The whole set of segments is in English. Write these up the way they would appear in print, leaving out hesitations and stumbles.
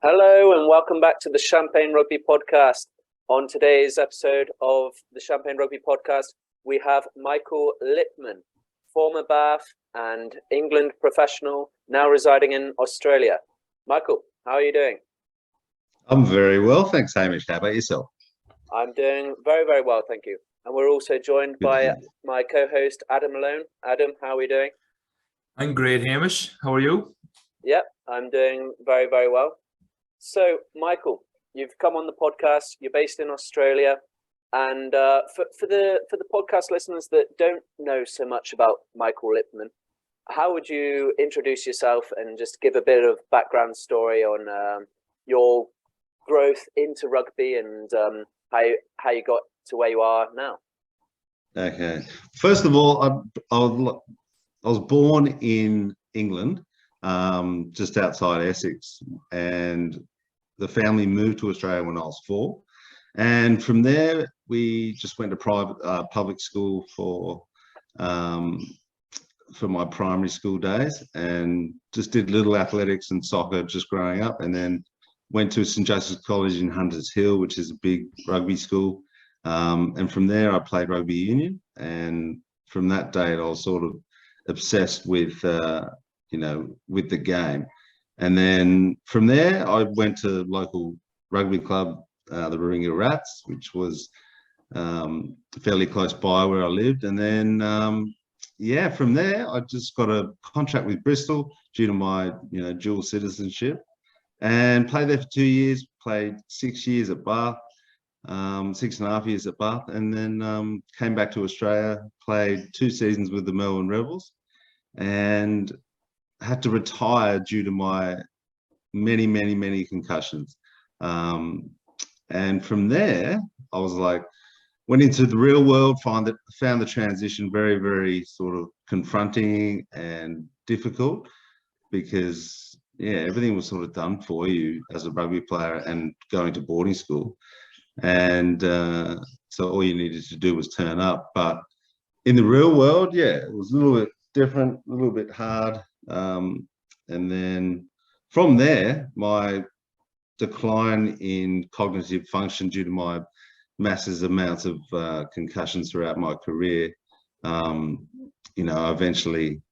Hello and welcome back to the Champagne Rugby podcast. On today's episode of the Champagne Rugby podcast, we have Michael Lipman, former Bath and England professional, now residing in Australia. Michael, how are you doing? I'm very well, thanks, Hamish. How about yourself? I'm doing very, very well, thank you. And we're also joined by my co-host, Adam Malone. Adam, how are we doing? I'm great, Hamish. How are you? Yep, I'm doing very, very well. So, Michael, you've come on the podcast. You're based in Australia, and for the podcast listeners that don't know so much about Michael Lipman, how would you introduce yourself and just give a bit of background story on your growth into rugby and how you got to where you are now? Okay. First of all, I was born in England, just outside Essex, and the family moved to Australia when I was 4, and from there we just went to public school for my primary school days, and just did little athletics and soccer just growing up, and then went to St Joseph's College in Hunters Hill, which is a big rugby school, and from there I played rugby union, and from that date I was sort of obsessed with with the game. And then from there, I went to local rugby club, the Warringah Rats, which was fairly close by where I lived. And then, from there, I just got a contract with Bristol due to my, dual citizenship, and played there for 2 years, played 6 years at Bath, 6.5 years at Bath, and then came back to Australia, played 2 seasons with the Melbourne Rebels, and had to retire due to my many concussions. And from there, I was like, went into the real world, found the transition very, very sort of confronting and difficult, because everything was sort of done for you as a rugby player and going to boarding school. And so all you needed to do was turn up. But in the real world, it was a little bit different, a little bit hard. And then from there, my decline in cognitive function due to my massive amounts of concussions throughout my career, eventually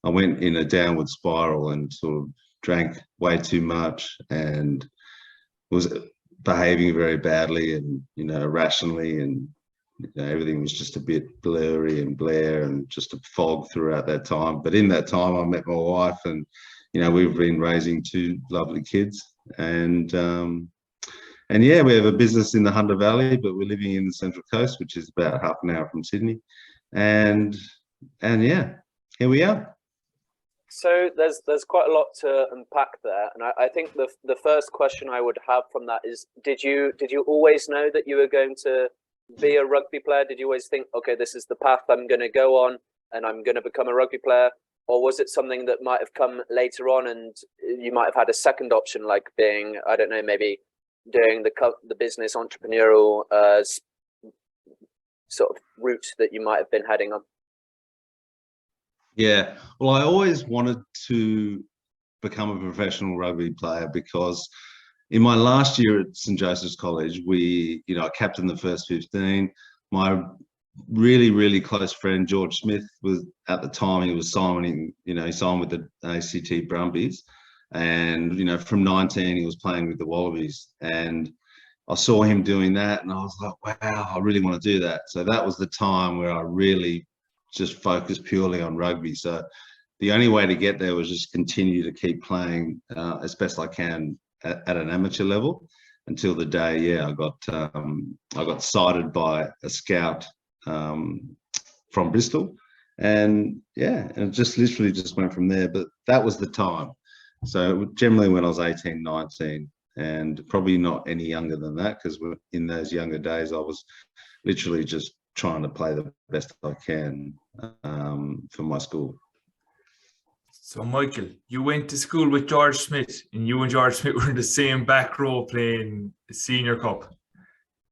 I went in a downward spiral and sort of drank way too much and was behaving very badly and, irrationally, and everything was just a bit blurry and blare and just a fog throughout that time. But in that time, I met my wife, and we've been raising 2 lovely kids, and we have a business in the Hunter Valley, but we're living in the Central Coast, which is about half an hour from Sydney, and here we are. So there's quite a lot to unpack there, and I think the first question I would have from that is, did you always know that you were going to be a rugby player? Did you always think, okay, this is the path I'm going to go on and I'm going to become a rugby player? Or was it something that might have come later on and you might have had a second option, like being, I don't know, maybe doing the business entrepreneurial sort of route that you might have been heading on? Yeah, well, I always wanted to become a professional rugby player, because in my last year at St Joseph's College, I captained the first 15. My really, really close friend, George Smith, was at the time, he was signing, he signed with the ACT Brumbies. And, from 19, he was playing with the Wallabies. And I saw him doing that, and I was like, wow, I really want to do that. So that was the time where I really just focused purely on rugby. So the only way to get there was just continue to keep playing as best I can at an amateur level, until the day I got sighted by a scout from Bristol, and it just literally just went from there. But that was the time. So generally when I was 18, 19, and probably not any younger than that, because in those younger days I was literally just trying to play the best I can for my school. So, Michael, you went to school with George Smith, and you and George Smith were in the same back row playing the Senior Cup.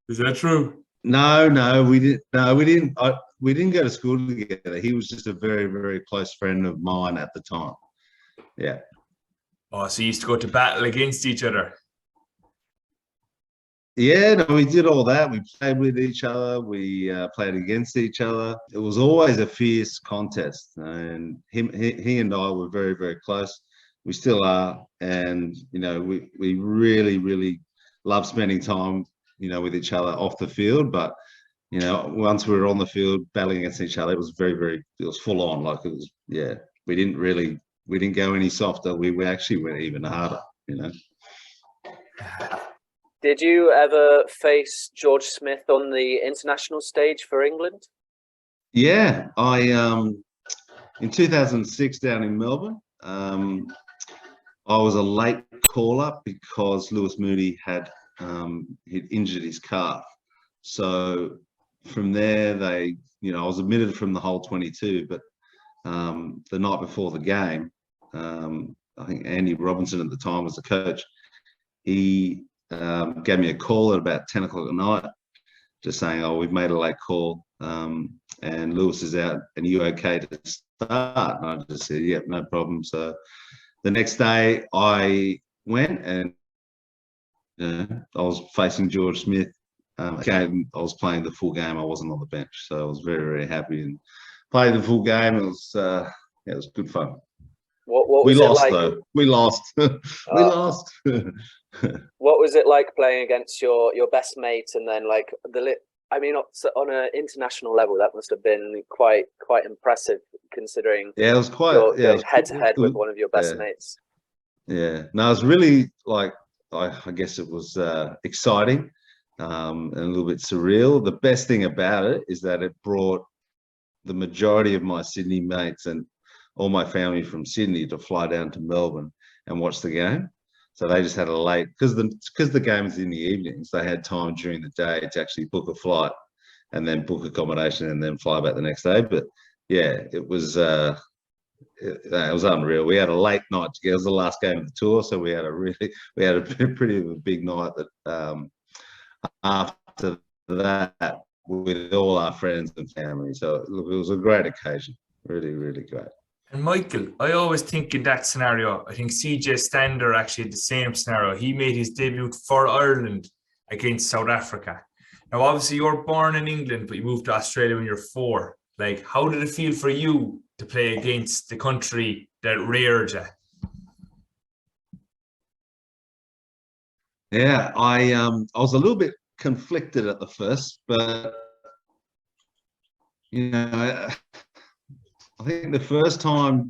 Is that true? No, we didn't. No, we didn't. We didn't go to school together. He was just a very, very close friend of mine at the time. Yeah. Oh, so you used to go to battle against each other. Yeah, no, we did all that. We played with each other. We played against each other. It was always a fierce contest, and he and I were very, very close. We still are, and we really, really love spending time, with each other off the field. But once we were on the field battling against each other, it was it was full on. Like it was, yeah. We didn't go any softer. We actually went even harder. Did you ever face George Smith on the international stage for England? Yeah, I in 2006 down in Melbourne, I was a late call-up because Lewis Moody had he'd injured his calf. So from there, I was admitted from the whole 22, but the night before the game, I think Andy Robinson at the time was the coach. He gave me a call at about 10 o'clock at night, just saying, "Oh, we've made a late call, and Lewis is out. And are you okay to start?" And I just said, "Yep, no problem." So the next day, I went and I was facing George Smith. Again, I was playing the full game. I wasn't on the bench, so I was very, very happy and played the full game. It was good fun. What we was lost, it like? though. We lost. We lost. What was it like playing against your best mate, and then like on an international level, that must have been quite impressive considering Yeah, it was quite. you're Yeah, going head to head with one of your best yeah. mates. Yeah, no, it was really like I guess it was exciting and a little bit surreal. The best thing about it is that it brought the majority of my Sydney mates and all my family from Sydney to fly down to Melbourne and watch the game. So they just had a late because the game is in the evenings. They had time during the day to actually book a flight and then book accommodation and then fly back the next day. But yeah, it was unreal. We had a late night together. It was the last game of the tour, so we had a pretty big night. That after that, with all our friends and family. So look, it was a great occasion. Really, really great. And Michael, I always think in that scenario, I think CJ Stander actually had the same scenario. He made his debut for Ireland against South Africa. Now, obviously, you're born in England, but you moved to Australia when you're 4. Like, how did it feel for you to play against the country that reared you? Yeah, I was a little bit conflicted at the first, but I think the first time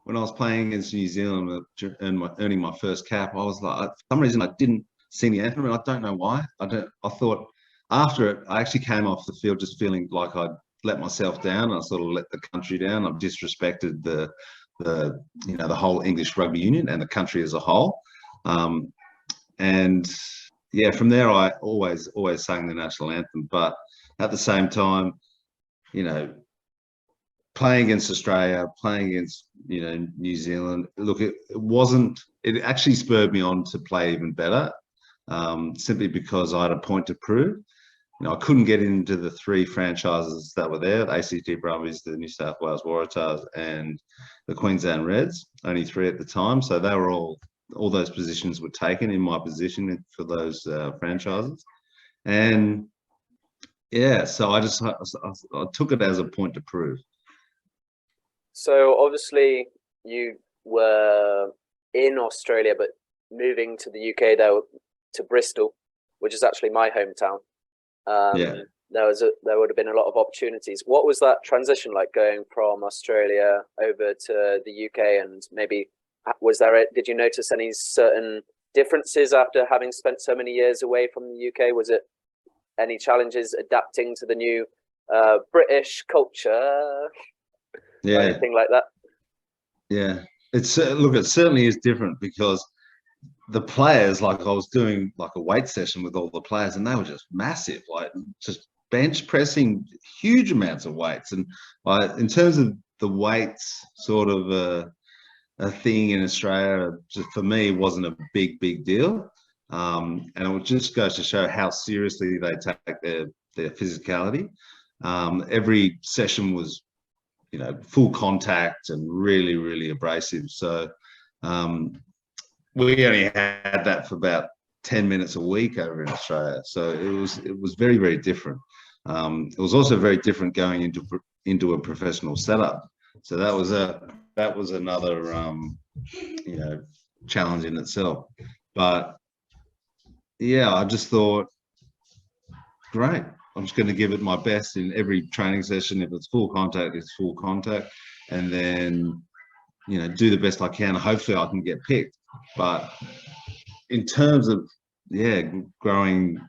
when I was playing against New Zealand and earning my first cap, I was like, for some reason I didn't sing the anthem, and I don't know why. I thought after it, I actually came off the field just feeling like I'd let myself down. I sort of let the country down. I've disrespected the whole English rugby union and the country as a whole. And yeah, from there I always sang the national anthem. But at the same time, playing against Australia, playing against New Zealand, look, it actually spurred me on to play even better, simply because I had a point to prove. I couldn't get into the 3 franchises that were there: the ACT Brumbies, the New South Wales Waratahs, and the Queensland Reds. Only 3 at the time, so they were all those positions were taken in my position for those franchises. And yeah, so I took it as a point to prove. So obviously you were in Australia, but moving to the UK there to Bristol, which is actually my hometown. Yeah. There would have been a lot of opportunities. What was that transition like, going from Australia over to the UK? And maybe did you notice any certain differences after having spent so many years away from the UK? Was it any challenges adapting to the new British culture? Yeah. Anything like that? Yeah. It certainly is different because the players, like I was doing like a weight session with all the players, and they were just massive, like just bench pressing huge amounts of weights. And in terms of the weights, sort of a thing in Australia, just for me, wasn't a big deal. And it just goes to show how seriously they take their physicality. Every session was, full contact and really, really abrasive. So, we only had that for about 10 minutes a week over in Australia. So it was very, very different. It was also very different going into a professional setup. So that was another challenge in itself. But yeah, I just thought, great. I'm just going to give it my best in every training session. If it's full contact, it's full contact, and then do the best I can. Hopefully, I can get picked. But in terms of growing,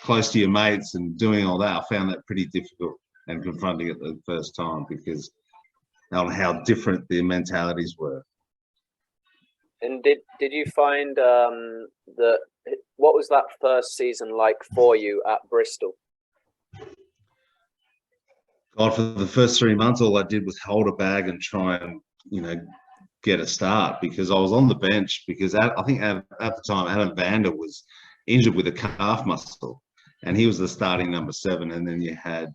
close to your mates and doing all that, I found that pretty difficult and confronting it the first time because on how different the mentalities were. And did you find that what was that first season like for you at Bristol? God, for the first 3 months, all I did was hold a bag and try and get a start because I was on the bench because I think at the time Adam Vander was injured with a calf muscle and he was the starting number 7, and then you had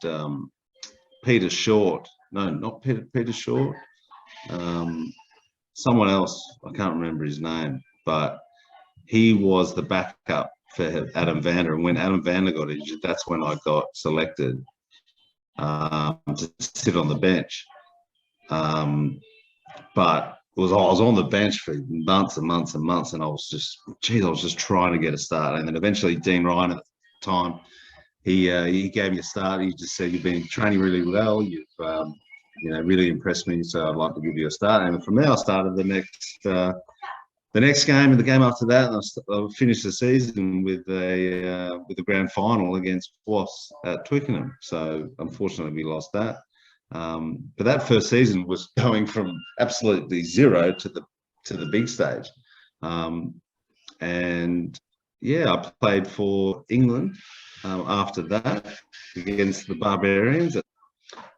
Peter Short. No, not Peter Short. Someone else. I can't remember his name, but he was the backup for Adam Vander. And when Adam Vander got injured, that's when I got selected to sit on the bench. But I was on the bench for months and months and months, and I was just trying to get a start. And then eventually Dean Ryan at the time, he gave me a start. He just said, "You've been training really well. You've really impressed me. So I'd like to give you a start." And from there, I started the next game and the game after that, and I finished the season with a grand final against Wasps at Twickenham. So unfortunately, we lost that. But that first season was going from absolutely zero to the big stage. And yeah, I played for England after that against the Barbarians.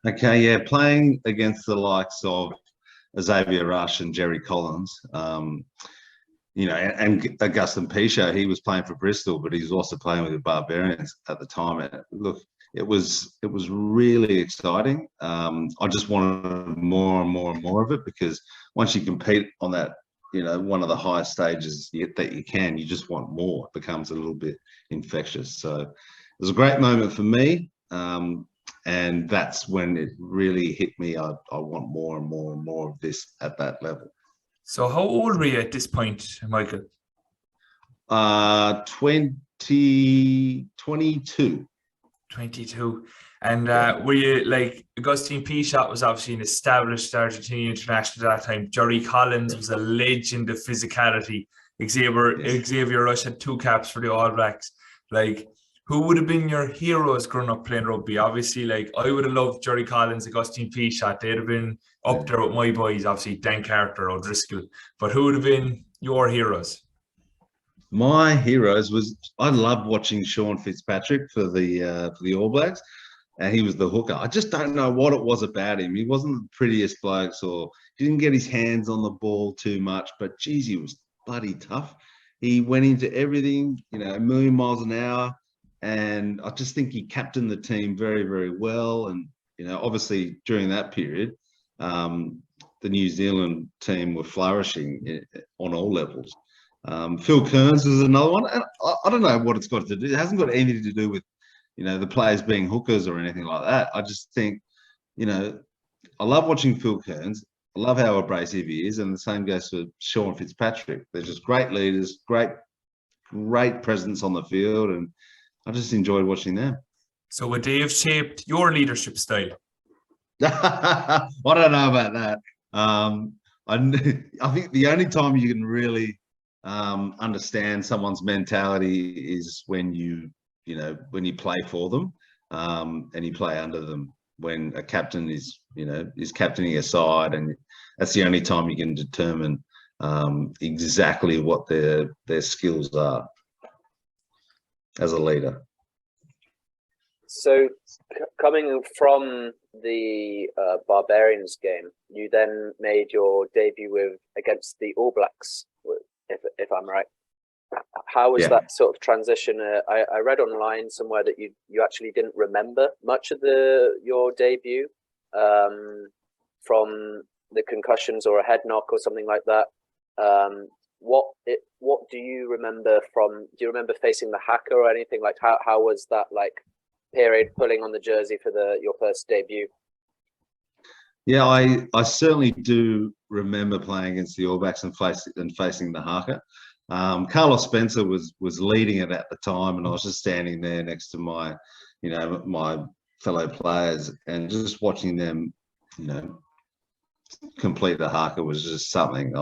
Okay, yeah, playing against the likes of Xavier Rush and Jerry Collins, and Augustin Pichot. He was playing for Bristol, but he was also playing with the Barbarians at the time. Look, it was really exciting. I just wanted more and more and more of it because once you compete on that, one of the highest stages that you can, you just want more. It becomes a little bit infectious. So it was a great moment for me. And that's when it really hit me. I want more and more and more of this at that level. So how old were you at this point, Michael? 22. 22. And were you like Augustin Pichot was obviously an established Argentinian international at that time. Jerry Collins was a legend of physicality. Xavier Rush had 2 caps for the All Blacks. Like, who would have been your heroes growing up playing rugby? Obviously, like I would have loved Jerry Collins, Augustin Pichot. They'd have been up there with my boys, obviously Dan Carter, O'Driscoll. But who would have been your heroes? My heroes I loved watching Sean Fitzpatrick for the All Blacks, and he was the hooker. I just don't know what it was about him. He wasn't the prettiest blokes, or he didn't get his hands on the ball too much, but geez, he was bloody tough. He went into everything, a million miles an hour, and I just think he captained the team very, very well. And obviously during that period, the New Zealand team were flourishing on all levels. Phil Kearns is another one. And I don't know what it's got to do. It hasn't got anything to do with, the players being hookers or anything like that. I just think, I love watching Phil Kearns. I love how abrasive he is. And the same goes for Sean Fitzpatrick. They're just great leaders, great presence on the field. And I just enjoyed watching them. So would they have shaped your leadership style? I don't know about that. I think the only time you can really understand someone's mentality is when you play for them and you play under them. When a captain is captaining a side, and that's the only time you can determine exactly what their skills are as a leader. So coming from the Barbarians game, you then made your debut against the All Blacks, if I'm right. How was that sort of transition? I read online somewhere that you actually didn't remember much of your debut from the concussions or a head knock or something like that. What do you remember from? Do you remember facing the haka or anything? Like how was that like period pulling on the jersey for your first debut? Yeah, I certainly do remember playing against the All Blacks and facing the haka. Carlos Spencer was leading it at the time, and I was just standing there next to my fellow players and just watching them, complete the haka was just something.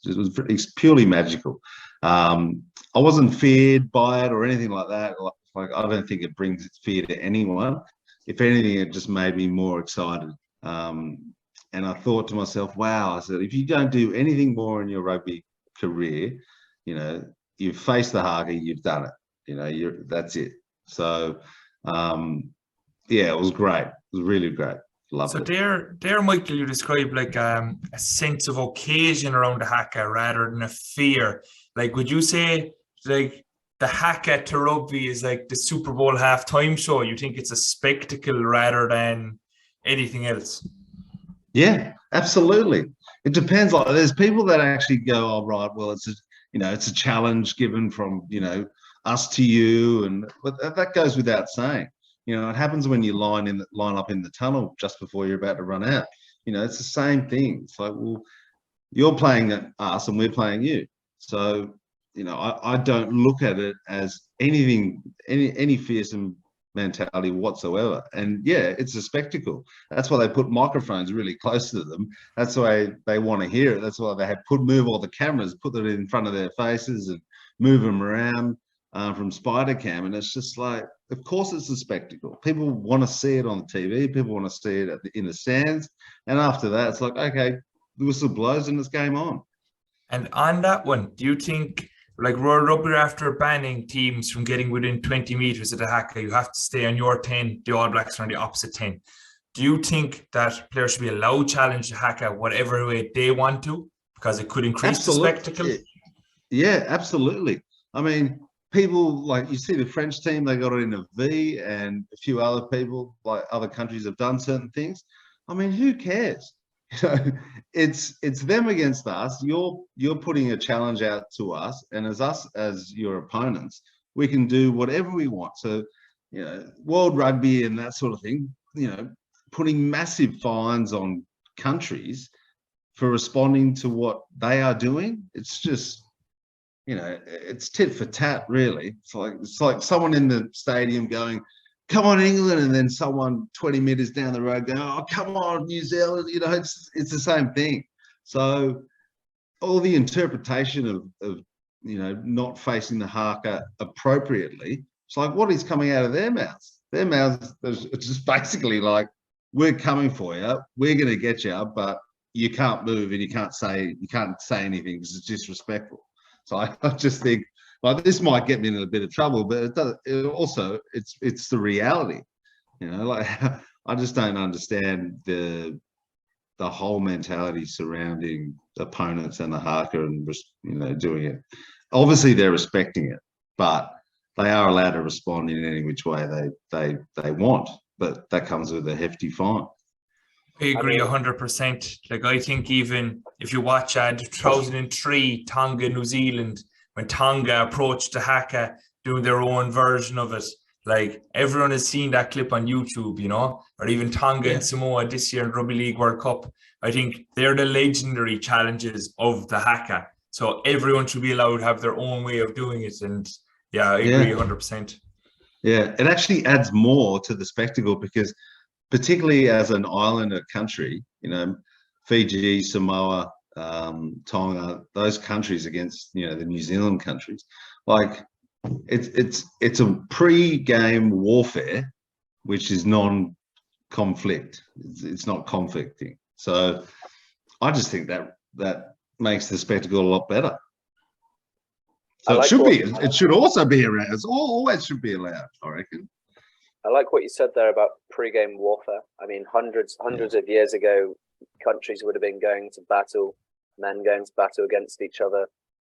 It's purely magical. I wasn't feared by it or anything like that. Like I don't think it brings fear to anyone. If anything, it just made me more excited. And I thought to myself, wow, I said, if you don't do anything more in your rugby career, you've faced the haka, you've done it. That's it. So, yeah, it was great. It was really great. Loved it. There, Michael, you describe like a sense of occasion around the haka rather than a fear. Like, would you say like the haka to rugby is like the Super Bowl halftime show? You think it's a spectacle rather than anything else? Yeah, absolutely. It depends. Like, there's people that actually go, "Oh, right, well, it's a challenge given from us to you," but that goes without saying. It happens when you line up in the tunnel just before you're about to run out. It's the same thing. It's like, well, you're playing us and we're playing you. So, I don't look at it as anything, any fearsome mentality whatsoever. And yeah, it's a spectacle. That's why they put microphones really close to them. That's why they want to hear it. That's why they move all the cameras, put it in front of their faces and move them around from spider cam. And it's just like, of course it's a spectacle. People want to see it on the TV. People want to see it in the stands. And after that, it's like, okay, the whistle blows and it's game on. And on that one, do you think, like World Rugby, after banning teams from getting within 20 meters of the haka, you have to stay on your 10, the All Blacks are on the opposite 10. Do you think that players should be allowed to challenge the haka whatever way they want to, because it could increase the spectacle? Yeah, absolutely. I mean, people, like, you see the French team, they got it in a V, and a few other people, like other countries, have done certain things. I mean, who cares? It's them against us. You're putting a challenge out to us, and as your opponents, we can do whatever we want. So, World Rugby and that sort of thing, putting massive fines on countries for responding to what they are doing. It's just, it's tit for tat, really. It's like someone in the stadium going, "Come on, England," and then someone 20 meters down the road going, "Oh, come on, New Zealand." It's the same thing. So all the interpretation of not facing the haka appropriately, it's like, what is coming out of their mouths? Their mouths, it's just basically like, "We're coming for you. We're going to get you, but you can't move and you can't say anything because it's disrespectful." So I just think, like, this might get me in a bit of trouble, but it's the reality. Like, I just don't understand the whole mentality surrounding opponents and the haka and doing it. Obviously, they're respecting it, but they are allowed to respond in any which way they want. But that comes with a hefty fine. I agree 100%. Like, I think even if you watch 2003 Tonga, New Zealand, when Tonga approached the haka doing their own version of it, like, everyone has seen that clip on YouTube, or even Tonga and Samoa this year in Rugby League World Cup. I think they're the legendary challenges of the haka. So everyone should be allowed to have their own way of doing it. And yeah, I agree 100%. Yeah, it actually adds more to the spectacle because, particularly as an islander country, Fiji, Samoa, Tonga, those countries against the New Zealand countries, like, it's a pre-game warfare, which is non-conflict. It's not conflicting. So I just think that makes the spectacle a lot better. So it should also be around. It's always should be allowed, I reckon. I like what you said there about pre-game warfare. I mean, hundreds of years ago, countries would have been going to battle, men going to battle against each other.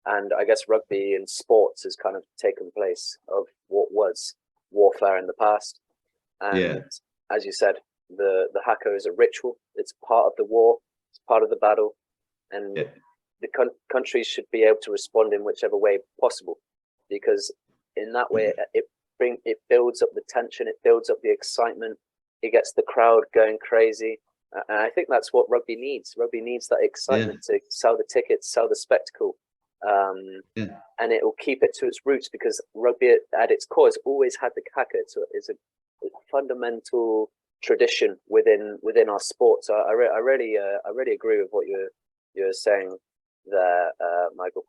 And I guess rugby and sports has kind of taken place of what was warfare in the past. And as you said, the haka is a ritual. It's part of the war. It's part of the battle. And the countries should be able to respond in whichever way possible, because in that way it builds up the tension, it builds up the excitement, it gets the crowd going crazy. And I think that's what rugby needs. Rugby needs that excitement to sell the tickets, sell the spectacle. And it will keep it to its roots, because rugby at its core has always had the haka. It's a fundamental tradition within our sport. So I really agree with what you're saying there, Michael.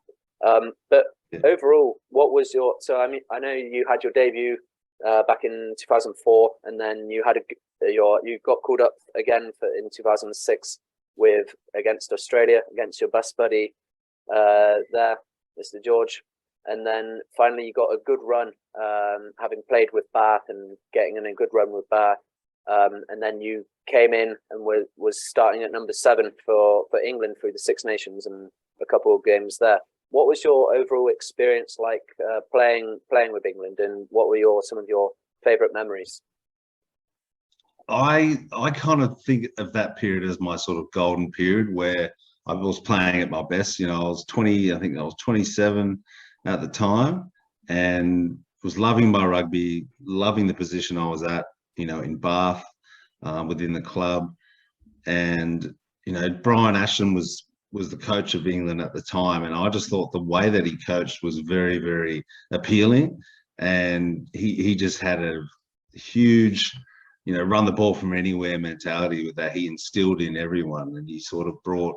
But overall, what was your? So I mean, I know you had your debut back in 2004, and then you had you got called up again in 2006 against Australia, against your best buddy there, Mr. George, and then finally you got a good run, having played with Bath and getting in a good run with Bath, and then you came in and was starting at number 7 for England through the Six Nations and a couple of games there. What was your overall experience like playing with England, and what were some of your favourite memories? I kind of think of that period as my sort of golden period where I was playing at my best. You know, I was 20, I think I was 27 at the time, and was loving my rugby, loving the position I was at, you know, in Bath, within the club. And, you know, Brian Ashton was the coach of England at the time, and I just thought the way that he coached was very, very appealing. And he just had a huge, you know, run the ball from anywhere mentality that he instilled in everyone. And he sort of brought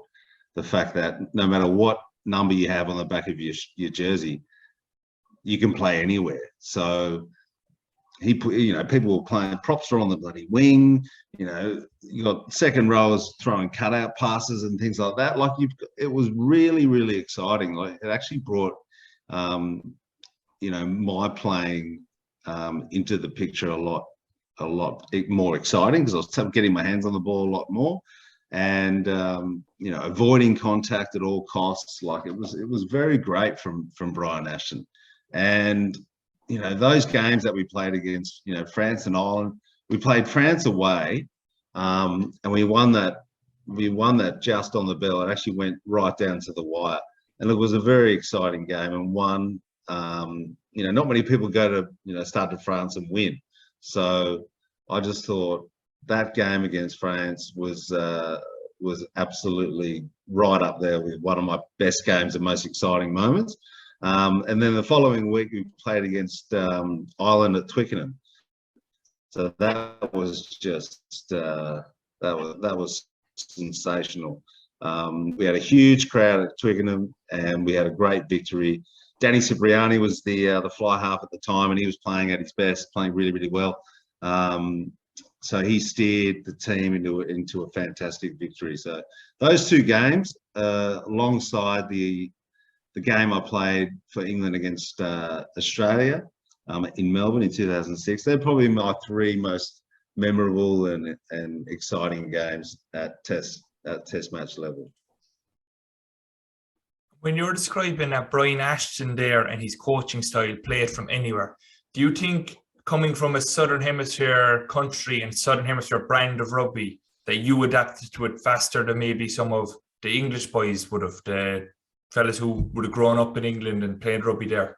the fact that no matter what number you have on the back of your jersey, you can play anywhere. So he put, you know, people were playing, props were on the bloody wing, you know, you got second rowers throwing cutout passes and things like that. Like it was really, really exciting. Like it actually brought, you know, my playing into the picture a lot more exciting, because I was getting my hands on the ball a lot more, and you know, avoiding contact at all costs. Like it was very great from Brian Ashton. And you know, those games that we played against, you know, France and Ireland, we played France away, and we won that just on the bell. It actually went right down to the wire, and it was a very exciting game, and one, you know, not many people go to, you know, start to France and win. So I just thought that game against France was absolutely right up there with one of my best games and most exciting moments. And then the following week we played against Ireland at Twickenham. So that was just that was sensational. We had a huge crowd at Twickenham, and we had a great victory. Danny Cipriani was the fly half at the time, and he was playing at his best, playing really, really well. So he steered the team into a fantastic victory. So those two games, alongside the game I played for England against Australia in Melbourne in 2006, they're probably my 3 most memorable and exciting games at test match level. When you're describing Brian Ashton there and his coaching style, play it from anywhere, do you think, coming from a Southern Hemisphere country and Southern Hemisphere brand of rugby, that you adapted to it faster than maybe some of the English boys would have, the fellas who would have grown up in England and played rugby there?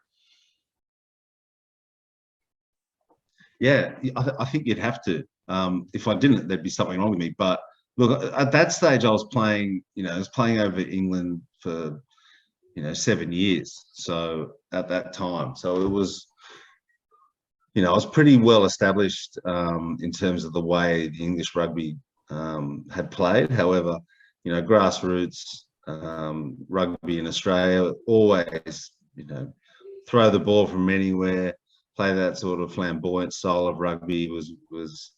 Yeah, I think you'd have to. If I didn't, there'd be something wrong with me. But look, at that stage, I was playing, you know, I was playing over England for, you know, 7 years. So at that time, so it was, you know, I was pretty well established in terms of the way the English rugby had played. However, you know, grassroots rugby in Australia, always, you know, throw the ball from anywhere, play that sort of flamboyant style of rugby was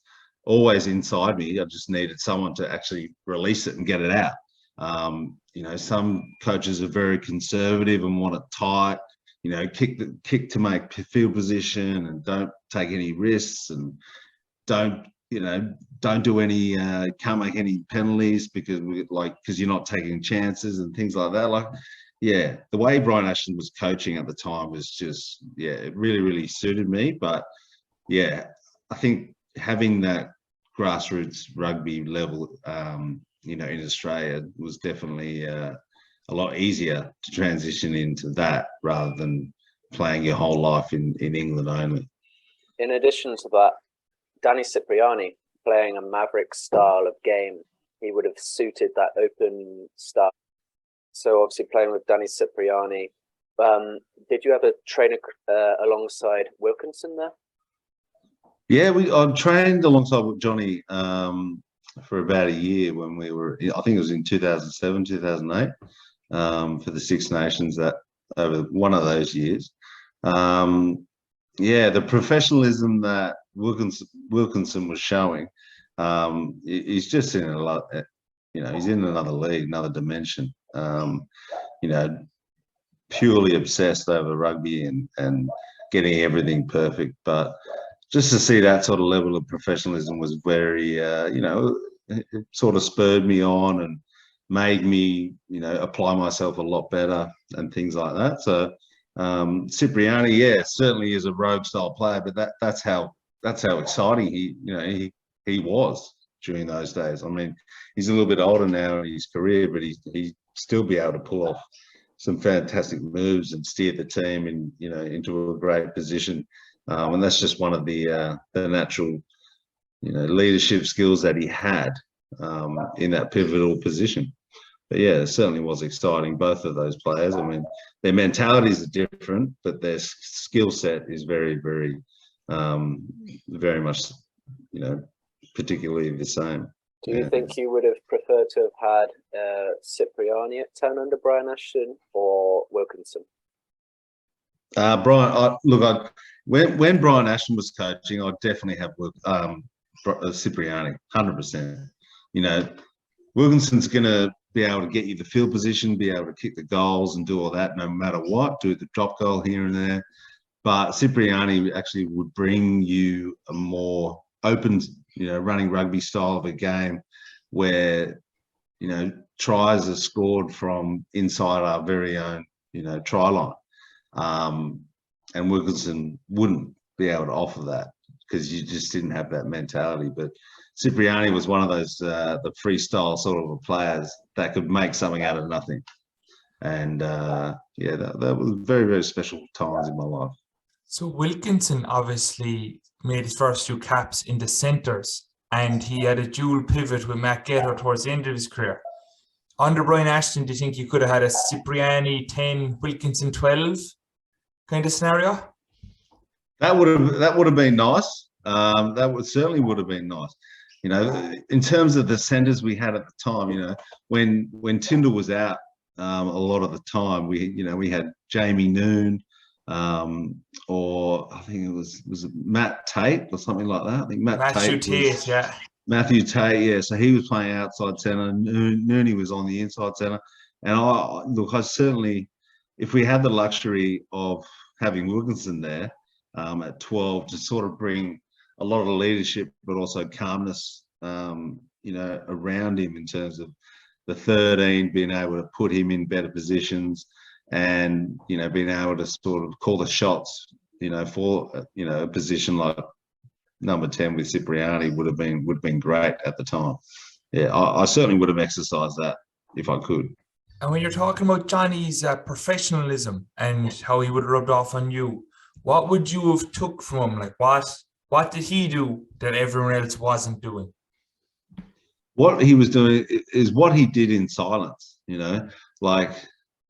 always inside me. I just needed someone to actually release it and get it out. You know, some coaches are very conservative and want it tight, you know, kick to make field position, and don't take any risks, and don't do any, can't make any penalties because you're not taking chances and things like that. Like, yeah, the way Brian Ashton was coaching at the time was just, yeah, it really, really suited me. But yeah, I think having that grassroots rugby level, you know, in Australia was definitely a a lot easier to transition into that rather than playing your whole life in England only. In addition to that, Danny Cipriani playing a maverick style of game, he would have suited that open style. So obviously playing with Danny Cipriani, did you ever train alongside Wilkinson there? Yeah, I trained alongside with Johnny for about a year when we were, I think it was in 2007, 2008, for the Six Nations, that over one of those years. Yeah, the professionalism that Wilkinson was showing, he's just in a lot, he's in another league, another dimension. Purely obsessed over rugby and getting everything perfect. But just to see that sort of level of professionalism was very, it sort of spurred me on and made me, apply myself a lot better and things like that. So Cipriani, yeah, certainly is a rogue style player, but that's how exciting he was during those days. I mean, he's a little bit older now in his career, but he still be able to pull off some fantastic moves and steer the team into a great position. And that's just one of the natural, leadership skills that he had in that pivotal position. But yeah, it certainly was exciting, both of those players. I mean, their mentalities are different, but their skill set is very, very, very much, particularly the same. Do you think you would have preferred to have had Cipriani at 10 under Brian Ashton or Wilkinson? Brian, when Brian Ashton was coaching, I'd definitely have Cipriani, 100%. Wilkinson's going to be able to get you the field position, be able to kick the goals and do all that no matter what, do the drop goal here and there. But Cipriani actually would bring you a more open, running rugby style of a game where, tries are scored from inside our very own, try line. And Wilkinson wouldn't be able to offer that because you just didn't have that mentality. But Cipriani was one of those the freestyle sort of players that could make something out of nothing. And that was very, very special times in my life. So Wilkinson obviously made his first 2 caps in the centres, and he had a dual pivot with Matt Getto towards the end of his career. Under Brian Ashton, do you think you could have had a Cipriani 10, Wilkinson 12 kind of scenario? That would have been nice. Certainly would have been nice. In terms of the centres we had at the time, when Tyndall was out a lot of the time, we had Jamie Noon, or I think it was it Matt Tate or something like that. I think Matthew Tate, yeah. Matthew Tate, yeah. So he was playing outside centre. Nooney was on the inside centre. And I certainly, if we had the luxury of having Wilkinson there at 12 to sort of bring a lot of leadership, but also calmness, around him in terms of the 13, being able to put him in better positions and, being able to sort of call the shots, for, a position like number 10 with Cipriani would have been great at the time. Yeah, I certainly would have exercised that if I could. And when you're talking about Johnny's professionalism and how he would have rubbed off on you, what would you have took from him? Like what did he do that everyone else wasn't doing? What he was doing is what he did in silence, like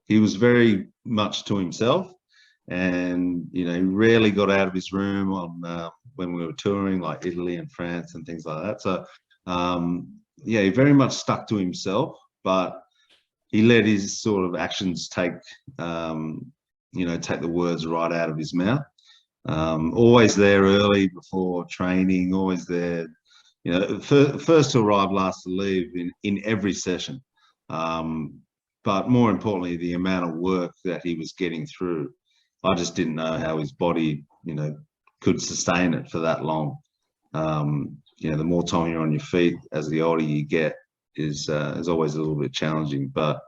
he was very much to himself and, he rarely got out of his room on when we were touring like Italy and France and things like that. So, he very much stuck to himself, but he let his sort of actions take the words right out of his mouth. Always there early before training, always there, first to arrive, last to leave in every session. But more importantly, the amount of work that he was getting through, I just didn't know how his body, could sustain it for that long. The more time you're on your feet, as the older you get, is always a little bit challenging. But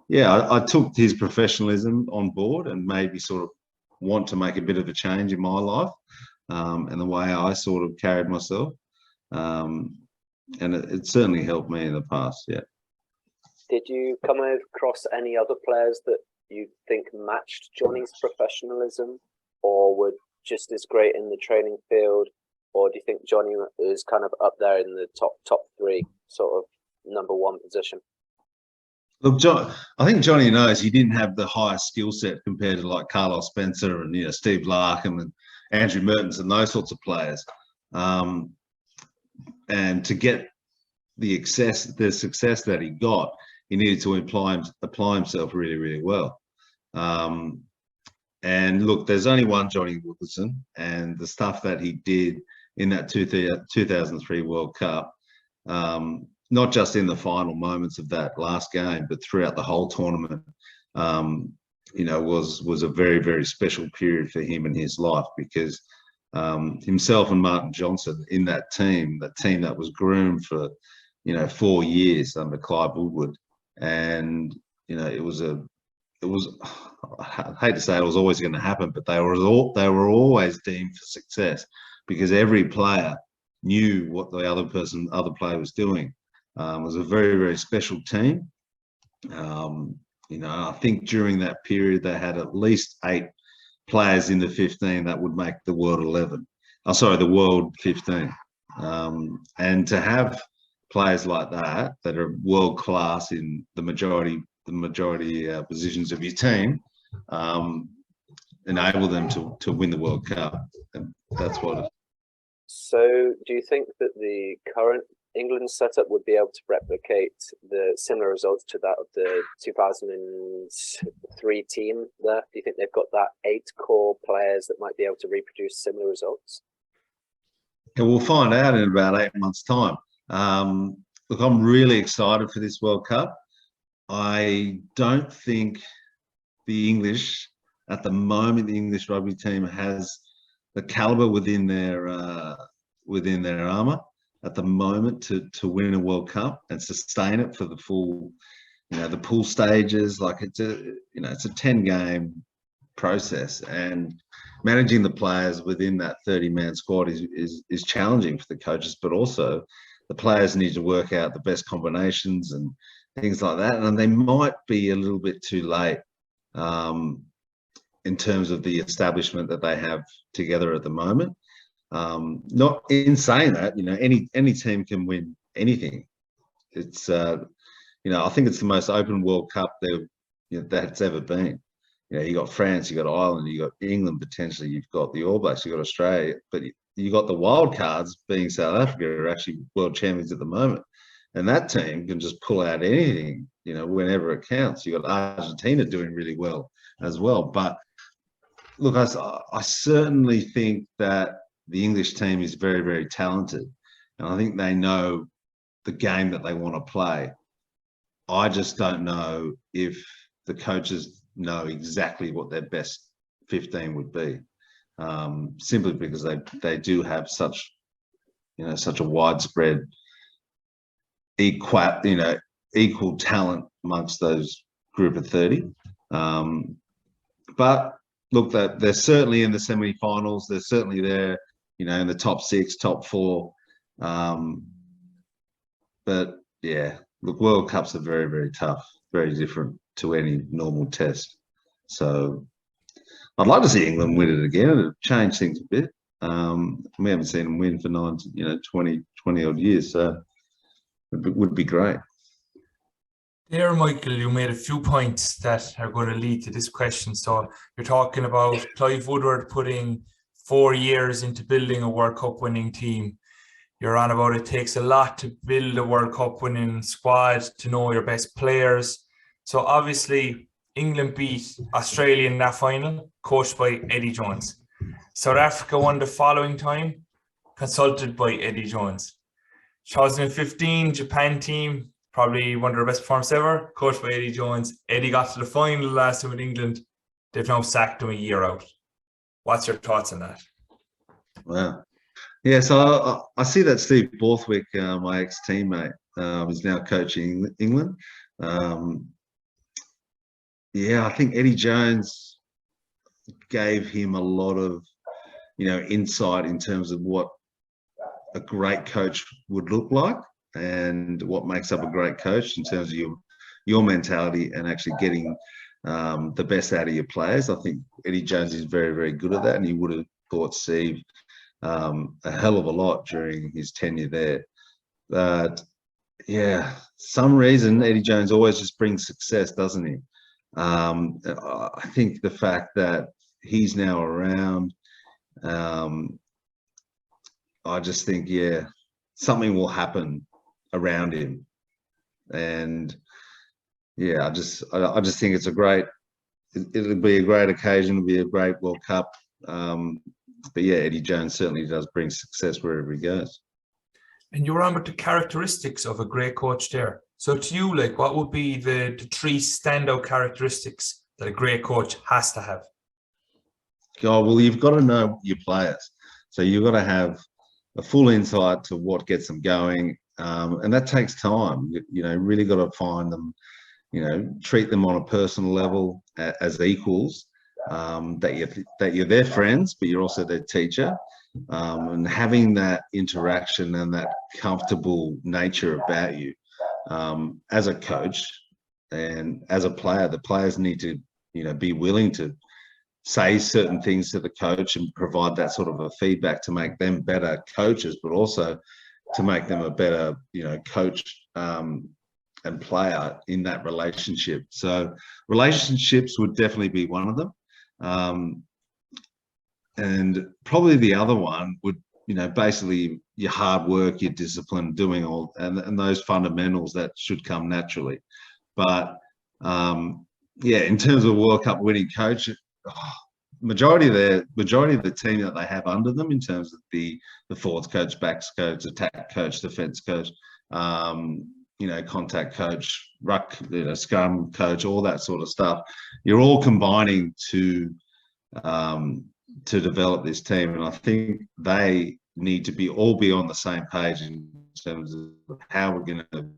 yeah, I took his professionalism on board and maybe sort of want to make a bit of a change in my life and the way I sort of carried myself. And it certainly helped me in the past, yeah. Did you come across any other players that you think matched Johnny's professionalism, or were just as great in the training field? Or do you think Johnny is kind of up there in the top three, sort of number one position? Look, I think Johnny knows he didn't have the highest skill set compared to like Carlos Spencer and Steve Larkham and Andrew Mertens and those sorts of players. And to get the success that he got, he needed to apply himself really, really well. And look, there's only one Johnny Wilkinson, and the stuff that he did in that 2003 World Cup, not just in the final moments of that last game, but throughout the whole tournament, was a very, very special period for him in his life, because himself and Martin Johnson in that team that was groomed for 4 years under Clive Woodward, and it was I hate to say it was always going to happen, but they were always deemed for success, because every player knew what the other player was doing. It was a very, very special team. I think during that period they had at least 8 players in the 15 that would make the world 11. The world 15. And to have players like that are world class in the majority positions of your team, enable them to win the World Cup. And that's what. So, do you think that the current England setup would be able to replicate the similar results to that of the 2003 team there? Do you think they've got that 8 core players that might be able to reproduce similar results? Yeah, we'll find out in about 8 months' time. Look, I'm really excited for this World Cup. I don't think the English, at the moment, the English rugby team has the caliber within their armour at the moment to win a World Cup and sustain it for the full, the pool stages. Like it's a 10-game process, and managing the players within that 30-man squad is challenging for the coaches, but also the players need to work out the best combinations and things like that. And they might be a little bit too late in terms of the establishment that they have together at the moment. Not in saying that, any team can win anything. It's, I think it's the most open World Cup that's ever been. You got France, you got Ireland, you got England potentially, you've got the All Blacks, you got Australia, but you got the wild cards being South Africa, are actually world champions at the moment, and that team can just pull out anything, whenever it counts. You got Argentina doing really well as well. But look, I certainly think that the English team is very, very talented, and I think they know the game that they want to play. I just don't know if the coaches know exactly what their best 15 would be, simply because they do have such a widespread equal talent amongst those group of 30. But look, they're certainly in the semi-finals. They're certainly there, in the top 6, top 4. But yeah, look, World Cups are very, very tough, very different to any normal test. So I'd like to see England win it again. It'd change things a bit. We haven't seen them win for 20 odd years, so it would be great. There, Michael, you made a few points that are going to lead to this question. So you're talking about Clive Woodward putting 4 years into building a World Cup winning team. You're on about it takes a lot to build a World Cup winning squad, to know your best players. So obviously England beat Australia in that final, coached by Eddie Jones. South Africa won the following time, consulted by Eddie Jones. 2015 Japan team, probably one of their best performances ever, coached by Eddie Jones. Eddie got to the final last time with England. They've now sacked him a year out. What's your thoughts on that? Wow. Yeah, so I see that Steve Borthwick, my ex-teammate, is now coaching England. Yeah, I think Eddie Jones gave him a lot of, insight in terms of what a great coach would look like and what makes up a great coach in terms of your mentality and actually getting the best out of your players. I think Eddie Jones is very, very good at that, and he would have taught Steve a hell of a lot during his tenure there. But yeah, some reason Eddie Jones always just brings success, doesn't he? I think the fact that he's now around, I just think, yeah, something will happen around him. And yeah, I just think it's a great, it'll be a great occasion, it'll be a great World Cup. But yeah, Eddie Jones certainly does bring success wherever he goes. And you're on with the characteristics of a great coach there. So to you, like, what would be the three standout characteristics that a great coach has to have? Oh, well, you've got to know your players. So you've got to have a full insight to what gets them going. And that takes time. You know, really got to find them, you know, treat them on a personal level as equals, that you're their friends, but you're also their teacher. And having that interaction and that comfortable nature about you as a coach and as a player, the players need to, you know, be willing to say certain things to the coach and provide that sort of a feedback to make them better coaches, but also to make them a better, you know, coach and player in that relationship. So relationships would definitely be one of them. And probably the other one would, you know, basically your hard work, your discipline, doing all, and those fundamentals that should come naturally. But yeah, in terms of World Cup winning coach, majority of the team that they have under them, in terms of the forwards coach, backs coach, attack coach, defense coach, you know, contact coach, ruck, you know, scrum coach, all that sort of stuff, you're all combining to develop this team. And I think they need to all be on the same page in terms of how we're going to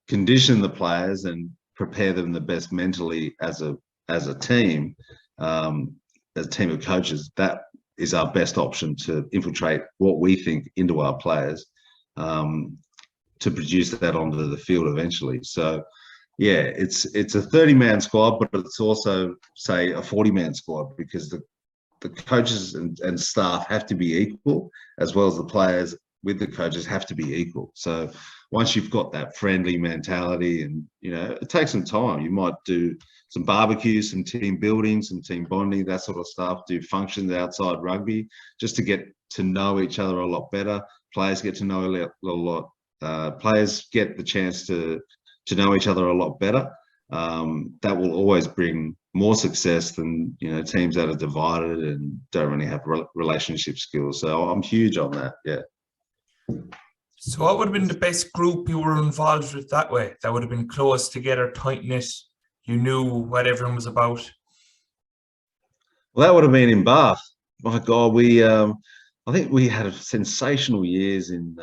condition the players and prepare them the best mentally as a team, as a team of coaches. That is our best option to infiltrate what we think into our players, to produce that onto the field eventually. So yeah, it's a 30-man squad, but it's also, say, a 40-man squad, because the coaches and staff have to be equal, as well as the players with the coaches have to be equal. So once you've got that friendly mentality, and, you know, it takes some time. You might do some barbecues, some team building, some team bonding, that sort of stuff, do functions outside rugby, just to get to know each other a lot better. Players get to know a lot. Players get the chance to know each other a lot better. That will always bring more success than, you know, teams that are divided and don't really have relationship skills. So I'm huge on that. Yeah. So what would have been the best group you were involved with that way? That would have been close together, tight knit. You knew what everyone was about. Well, that would have been in Bath. My God, I think we had sensational years in,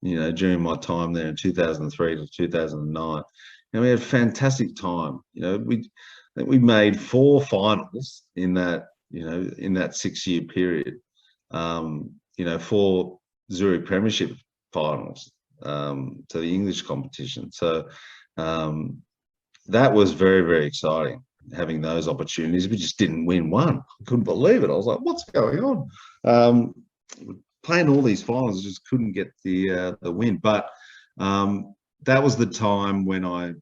you know, during my time there in 2003 to 2009. And we had a fantastic time. You know, I think we made 4 finals in that, you know, in that 6-year period. You know, 4 Zurich Premiership finals to the English competition. So that was very, very exciting, having those opportunities. We just didn't win one. I couldn't believe it. I was like, what's going on? Playing all these finals, just couldn't get the win. But that was the time when I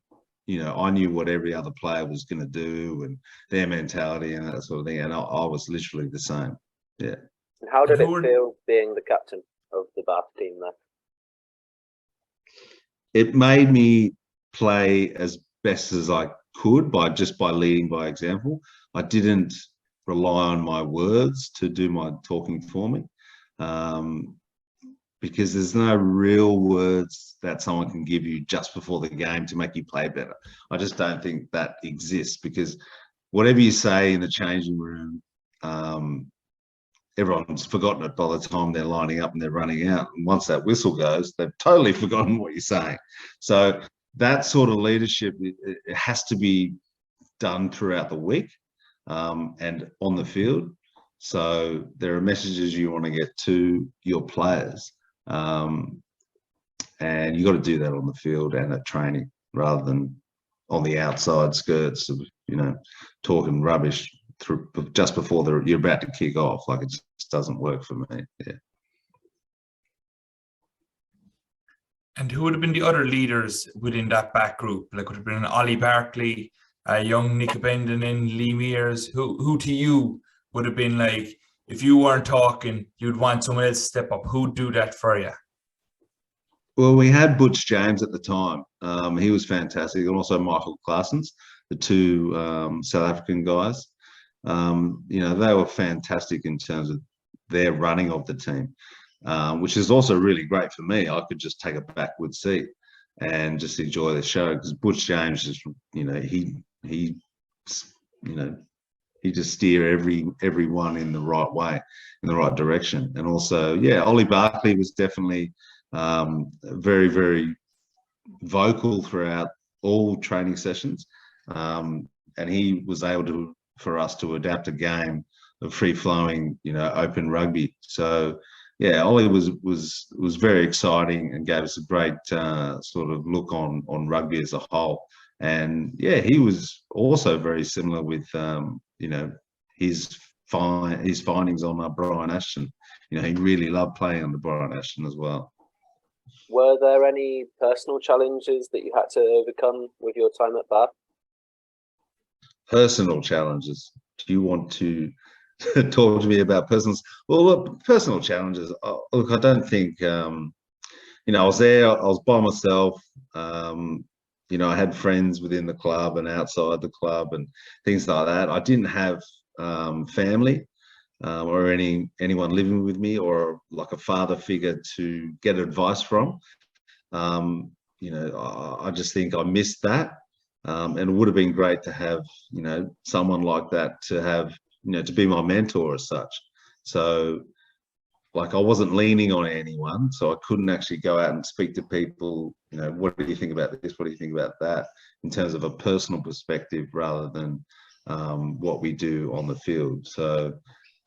knew what every other player was going to do and their mentality and that sort of thing. And I was literally the same. Yeah. And how did it feel being the captain of the Bath team there? It made me play as best as I could by leading by example. I didn't rely on my words to do my talking for me, because there's no real words that someone can give you just before the game to make you play better. I just don't think that exists, because whatever you say in the changing room, everyone's forgotten it by the time they're lining up and they're running out. And once that whistle goes, they've totally forgotten what you're saying. So that sort of leadership, it has to be done throughout the week and on the field. So there are messages you want to get to your players, and you got to do that on the field and at training, rather than on the outside skirts of, talking rubbish through just before you're about to kick off. Like, it just doesn't work for me. Yeah. And who would have been the other leaders within that back group? Like, would have been Ollie Barkley, young Nick Bendenin, Lee Mears? Who to you would have been like, if you weren't talking, you'd want someone else to step up? Who'd do that for you? Well, we had Butch James at the time. He was fantastic, and also Michael Claessens, the two South African guys. They were fantastic in terms of their running of the team. Which is also really great for me. I could just take a backward seat and just enjoy the show, because Butch James is, he just steer everyone in the right way, in the right direction. And also, yeah, Ollie Barkley was definitely very, very vocal throughout all training sessions, and he was able for us to adapt a game of free-flowing, open rugby. So yeah, Ollie was very exciting and gave us a great sort of look on rugby as a whole. And yeah, he was also very similar with his findings on Brian Ashton. He really loved playing under Brian Ashton as well. Were there any personal challenges that you had to overcome with your time at Bath? Personal challenges? Do you want to talk to me about personal? Well, look, personal challenges. Look, I don't think. I was there. I was by myself. I had friends within the club and outside the club and things like that. I didn't have family or anyone living with me, or like a father figure to get advice from. I just think I missed that, and it would have been great to have someone like that to have. To be my mentor as such. So, like, I wasn't leaning on anyone, so I couldn't actually go out and speak to people, what do you think about this? What do you think about that? In terms of a personal perspective, rather than what we do on the field. So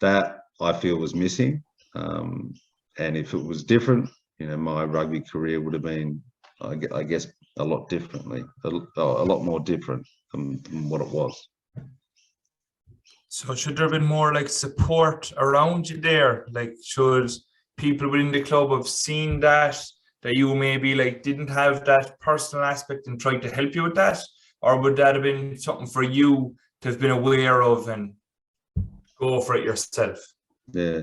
that, I feel, was missing. And if it was different, my rugby career would have been, I guess, a lot differently, a lot more different than what it was. So should there have been more like support around you there? Like, should people within the club have seen that you maybe like didn't have that personal aspect and tried to help you with that? Or would that have been something for you to have been aware of and go for it yourself? Yeah.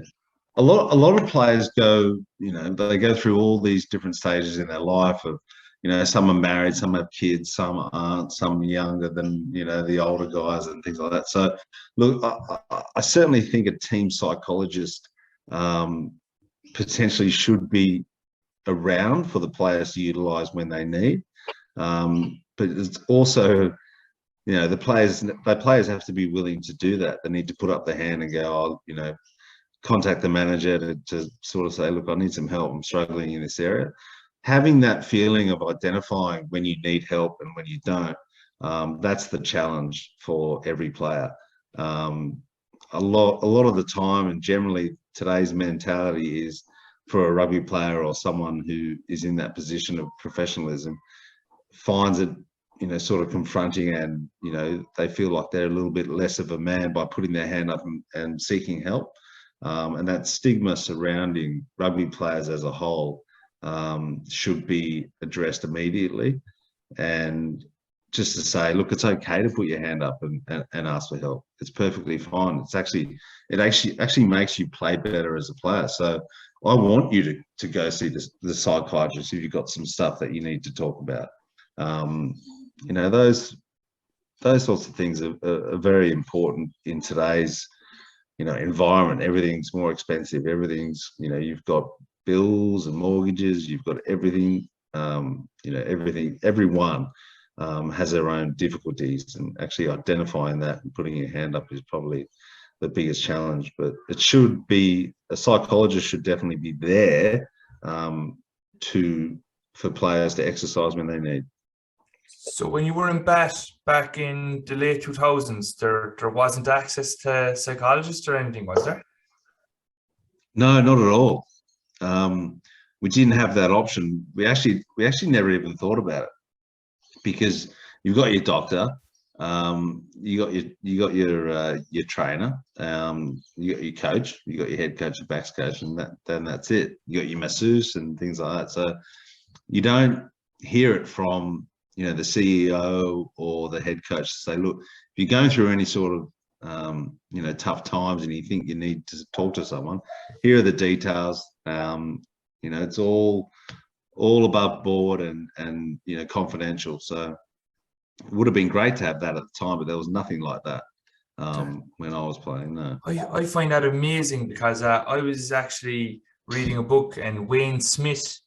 A lot of players go, they go through all these different stages in their life of, some are married, some have kids, some aren't, some are younger than, the older guys and things like that. So, look, I certainly think a team psychologist potentially should be around for the players to utilise when they need. But it's also, the players have to be willing to do that. They need to put up their hand and go, contact the manager to sort of say, look, I need some help. I'm struggling in this area. Having that feeling of identifying when you need help and when you don't, that's the challenge for every player. A lot of the time, and generally today's mentality is for a rugby player or someone who is in that position of professionalism, finds it, sort of confronting, and, they feel like they're a little bit less of a man by putting their hand up and seeking help. And that stigma surrounding rugby players as a whole should be addressed immediately, and just to say, look, it's okay to put your hand up and ask for help. It's perfectly fine. It actually makes you play better as a player. So I want you to go see the psychiatrist if you've got some stuff that you need to talk about. Those sorts of things are very important in today's environment. Everything's more expensive. Everything's, you've got bills and mortgages, you've got everything, everyone has their own difficulties, and actually identifying that and putting your hand up is probably the biggest challenge. But it should be, a psychologist should definitely be there for players to exercise when they need. So when you were in Bath back in the late 2000s, there wasn't access to psychologists or anything, was there? No, not at all. We didn't have that option. We actually never even thought about it, because you've got your doctor, you got your trainer, you got your coach, you got your head coach, your backs coach, and then that's it. You got your masseuse and things like that. So you don't hear it from the CEO or the head coach to say, look, if you're going through any sort of tough times and you think you need to talk to someone, here are the details. It's all above board and confidential. So it would have been great to have that at the time, but there was nothing like that when I was playing. No. I find that amazing because I was actually reading a book and Wayne Smith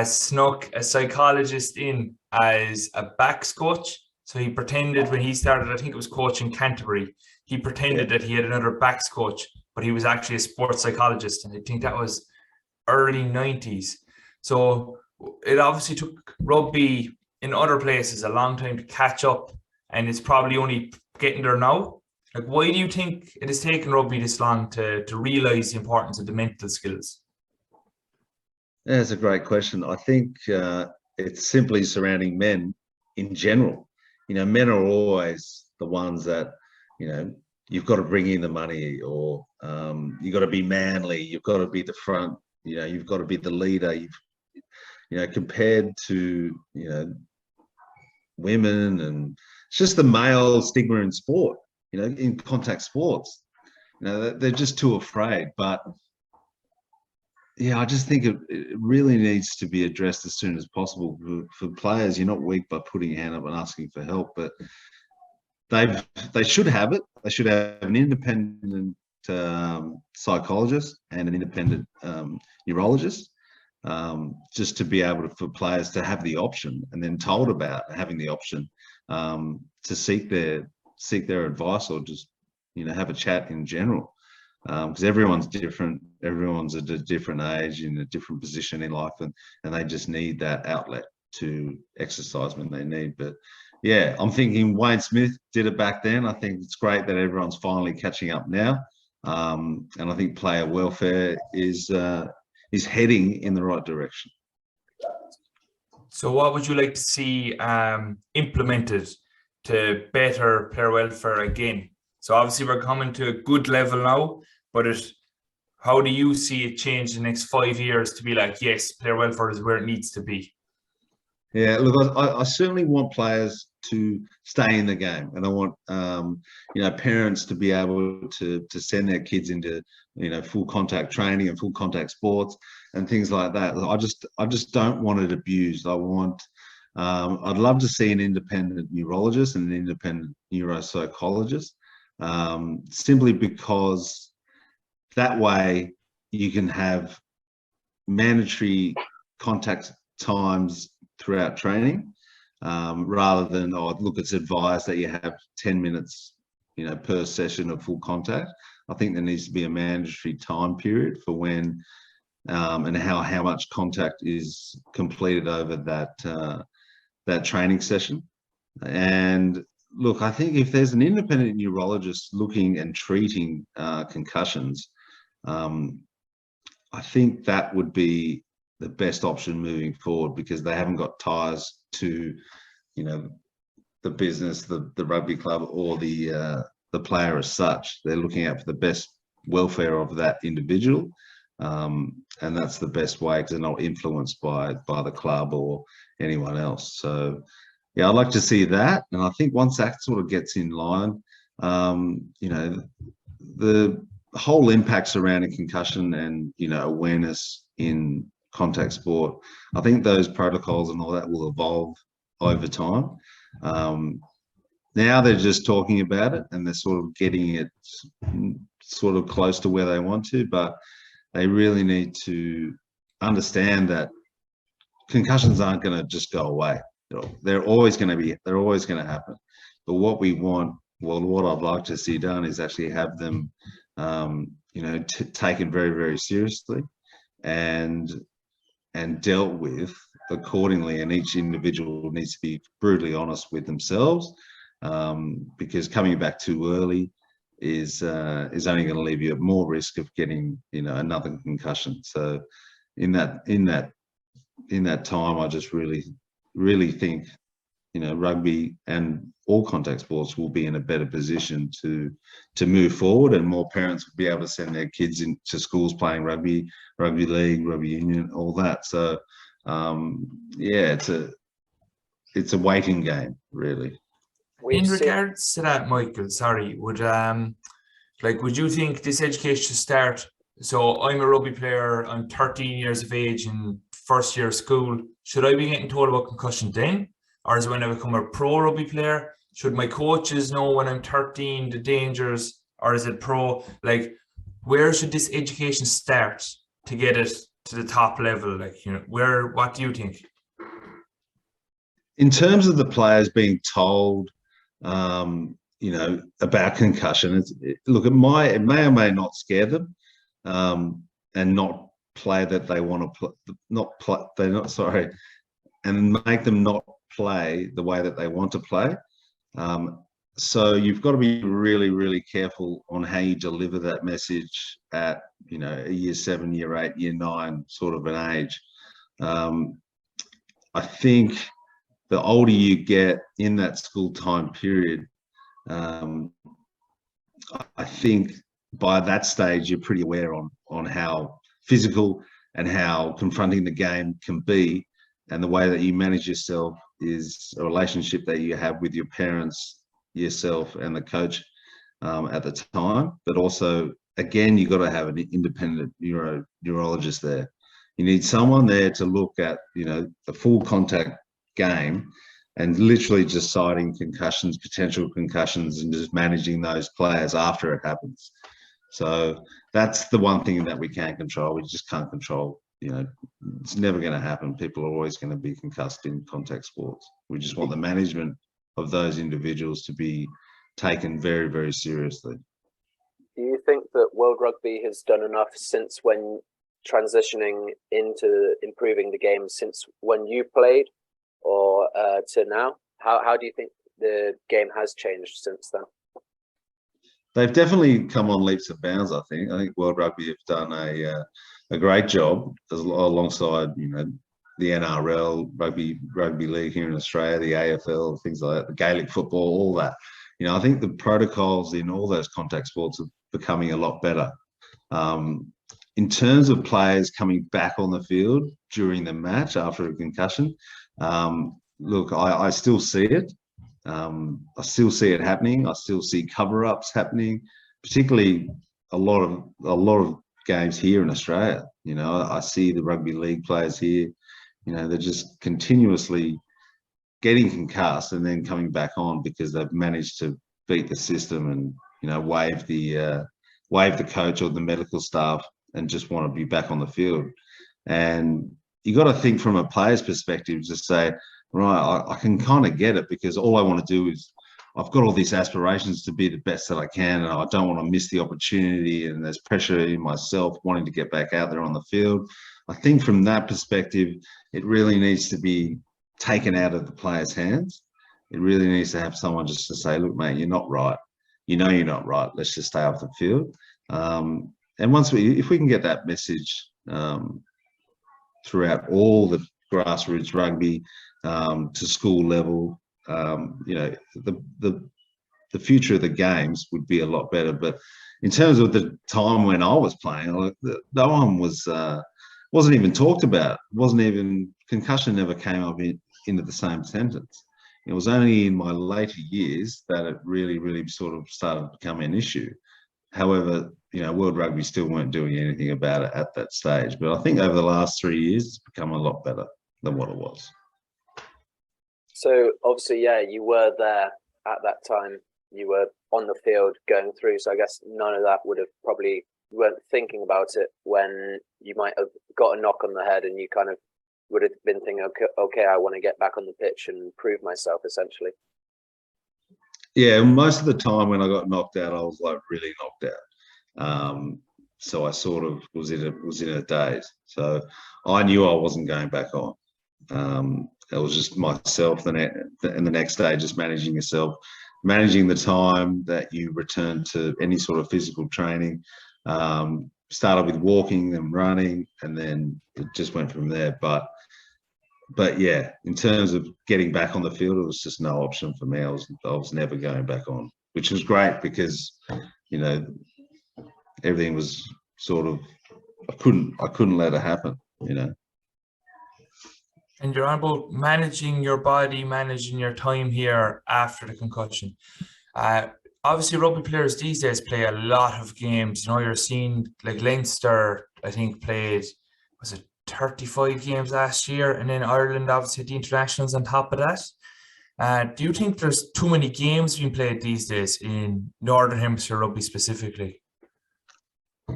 snuck a psychologist in as a backs coach. So he pretended when he started, I think it was coaching Canterbury, he pretended that he had another backs coach, but he was actually a sports psychologist. And I think that was early 90s. So it obviously took rugby in other places a long time to catch up, and it's probably only getting there now. Like, why do you think it has taken rugby this long to realize the importance of the mental skills? Yeah, that's a great question. I think it's simply surrounding men in general. Men are always the ones that, you've got to bring in the money, or you've got to be manly, you've got to be the front, you've got to be the leader. Compared to, women, and it's just the male stigma in sport, in contact sports. They're just too afraid. But yeah, I just think it really needs to be addressed as soon as possible for players. You're not weak by putting your hand up and asking for help, but they should have it. They should have an independent psychologist and an independent neurologist, just to be able for players to have the option, and then told about having the option to seek their advice, or just have a chat in general, because everyone's different. Everyone's at a different age, in a different position in life, and they just need that outlet to exercise when they need. But yeah, I'm thinking Wayne Smith did it back then. I think it's great that everyone's finally catching up now, and I think player welfare is heading in the right direction. So what would you like to see implemented to better player welfare again? So obviously we're coming to a good level now, but how do you see it change in the next 5 years to be like, yes, player welfare is where it needs to be? Yeah, look, I certainly want players to stay in the game, and I want parents to be able to send their kids into full contact training and full contact sports and things like that. I just don't want it abused. I'd love to see an independent neurologist and an independent neuropsychologist, simply because that way you can have mandatory contact times throughout training, rather than, look, it's advised that you have 10 minutes, per session of full contact. I think there needs to be a mandatory time period for when and how much contact is completed over that training session. And look, I think if there's an independent neurologist looking and treating concussions, I think that would be the best option moving forward, because they haven't got ties to, the business, the rugby club, or the player as such. They're looking out for the best welfare of that individual, and that's the best way, because they're not influenced by the club or anyone else. So yeah, I'd like to see that, and I think once that sort of gets in line, the whole impact surrounding concussion and awareness in contact sport, I think those protocols and all that will evolve over time. Now they're just talking about it, and they're sort of getting it sort of close to where they want to, but they really need to understand that concussions aren't going to just go away. They're always going to happen. But what we want, what I'd like to see done, is actually have them, taken very, very seriously and dealt with accordingly. And each individual needs to be brutally honest with themselves, because coming back too early is only going to leave you at more risk of getting another concussion. So in that time, I just really think rugby and all contact sports will be in a better position to move forward, and more parents will be able to send their kids into schools playing rugby league, rugby union, all that. So yeah, it's a waiting game, really. In regards to that, Michael, sorry, would you think this education should start? So I'm a rugby player, I'm 13 years of age in first year of school. Should I be getting told about concussion then? Or is it when I become a pro rugby player? Should my coaches know when I'm 13 the dangers? Or is it pro? Like, where should this education start to get it to the top level? Like, what do you think? In terms of the players being told, about concussion, look, it may or may not scare them, and not play that they want to play, and make them not play the way that they want to play. So you've got to be really, really careful on how you deliver that message at, a year 7, year 8, year 9 sort of an age. I think the older you get in that school time period, I think by that stage you're pretty aware on how physical and how confronting the game can be, and the way that you manage yourself is a relationship that you have with your parents, yourself, and the coach at the time. But also, again, you've got to have an independent neurologist there. You need someone there to look at, the full contact game and literally just citing concussions, potential concussions, and just managing those players after it happens. So that's the one thing that we can't control. We just can't control, it's never going to happen. People are always going to be concussed in contact sports. We just want the management of those individuals to be taken very, very seriously. Do you think that World Rugby has done enough since when transitioning into improving the game, since when you played, or to now? How do you think the game has changed since then? They've definitely come on leaps and bounds. I think World Rugby have done a great job alongside the NRL, rugby league here in Australia, the AFL, things like that, the Gaelic football, all that. I think the protocols in all those contact sports are becoming a lot better. In terms of players coming back on the field during the match after a concussion, look, I still see it. I still see it happening. I still see cover-ups happening, particularly a lot of games here in Australia. I see the rugby league players here. They're just continuously getting concussed and then coming back on because they've managed to beat the system and wave the coach or the medical staff and just want to be back on the field. And you got to think from a player's perspective, just say, right, I can kind of get it, because all I want to do is, I've got all these aspirations to be the best that I can, and I don't want to miss the opportunity, and there's pressure in myself wanting to get back out there on the field. I think from that perspective, it really needs to be taken out of the player's hands. It really needs to have someone just to say, look, mate, you're not right. You're not right. Let's just stay off the field. And if we can get that message throughout all the grassroots rugby to school level, the future of the games would be a lot better. But in terms of the time when I was playing, no one wasn't even talked about. Concussion never came up into the same sentence. It was only in my later years that it really, really sort of started becoming an issue. However, World Rugby still weren't doing anything about it at that stage. But I think over the last 3 years, it's become a lot better than what it was. So obviously, yeah, you were there at that time. You were on the field going through. So I guess none of that would have probably, you weren't thinking about it when you might have got a knock on the head and you kind of would have been thinking, okay, I want to get back on the pitch and prove myself, essentially. Yeah, most of the time when I got knocked out, I was like really knocked out. So I sort of was in a daze. So I knew I wasn't going back on. It was just myself, and the next day, just managing yourself, managing the time that you return to any sort of physical training. Started with walking and running, and then it just went from there. But but yeah, in terms of getting back on the field, it was just no option for me. I was never going back on, which was great because, you know, everything was sort of, I couldn't let it happen, you know. And you're on about managing your body, managing your time here after the concussion. Uh, Obviously, rugby players these days play a lot of games. You know, you're seeing like Leinster, I think, played, was it 35 games last year? And then Ireland, obviously, the internationals on top of that. Do you think there's too many games being played these days in Northern Hemisphere rugby specifically?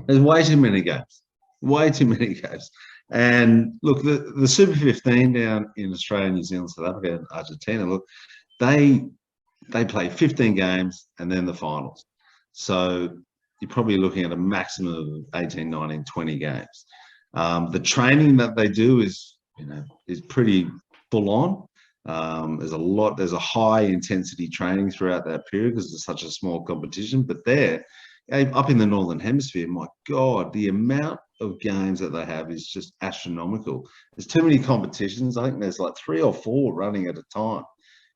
There's way too many games, way too many games. And look, the Super 15 down in Australia, New Zealand, South Africa, and Argentina, look, they play 15 games and then the finals. So you're probably looking at a maximum of 18, 19, 20 games. The training that they do is, you know, is pretty full on. There's a high intensity training throughout that period because it's such a small competition. But there, up in the Northern Hemisphere, my God, the amount of games that they have is just astronomical. There's too many competitions. I think there's like 3 or 4 running at a time.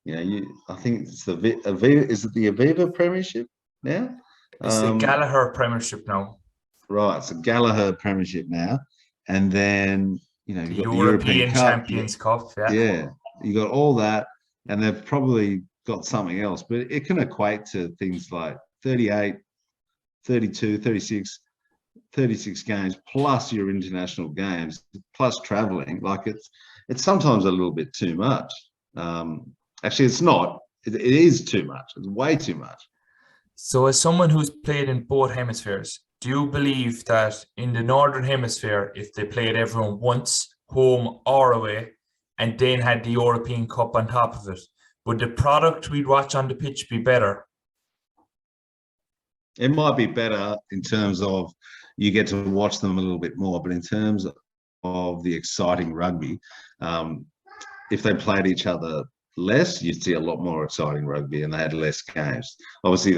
You know, I think it's the Aviva, is it the Aviva Premiership now? It's the Gallagher Premiership now. Right, it's a Gallagher Premiership now. And then, you know, you've got the European Cup, Champions Cup. Yeah, you got all that. And they've probably got something else, but it can equate to things like 38, 32, 36 games, plus your international games, plus traveling. Like it's sometimes a little bit too much. Actually, it's not. It is too much. It's way too much. So as someone who's played in both hemispheres, do you believe that in the Northern Hemisphere, if they played everyone once, home or away, and then had the European Cup on top of it, would the product we'd watch on the pitch be better? It might be better in terms of you get to watch them a little bit more, but in terms of the exciting rugby, if they played each other less, you'd see a lot more exciting rugby, and they had less games. Obviously,